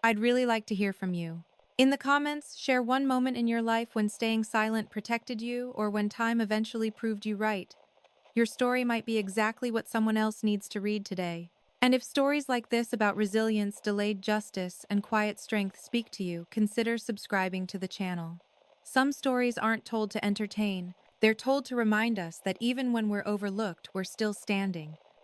I'd really like to hear from you. In the comments, share one moment in your life when staying silent protected you or when time eventually proved you right. Your story might be exactly what someone else needs to read today. And if stories like this about resilience, delayed justice, and quiet strength speak to you, consider subscribing to the channel. Some stories aren't told to entertain, they're told to remind us that even when we're overlooked, we're still standing.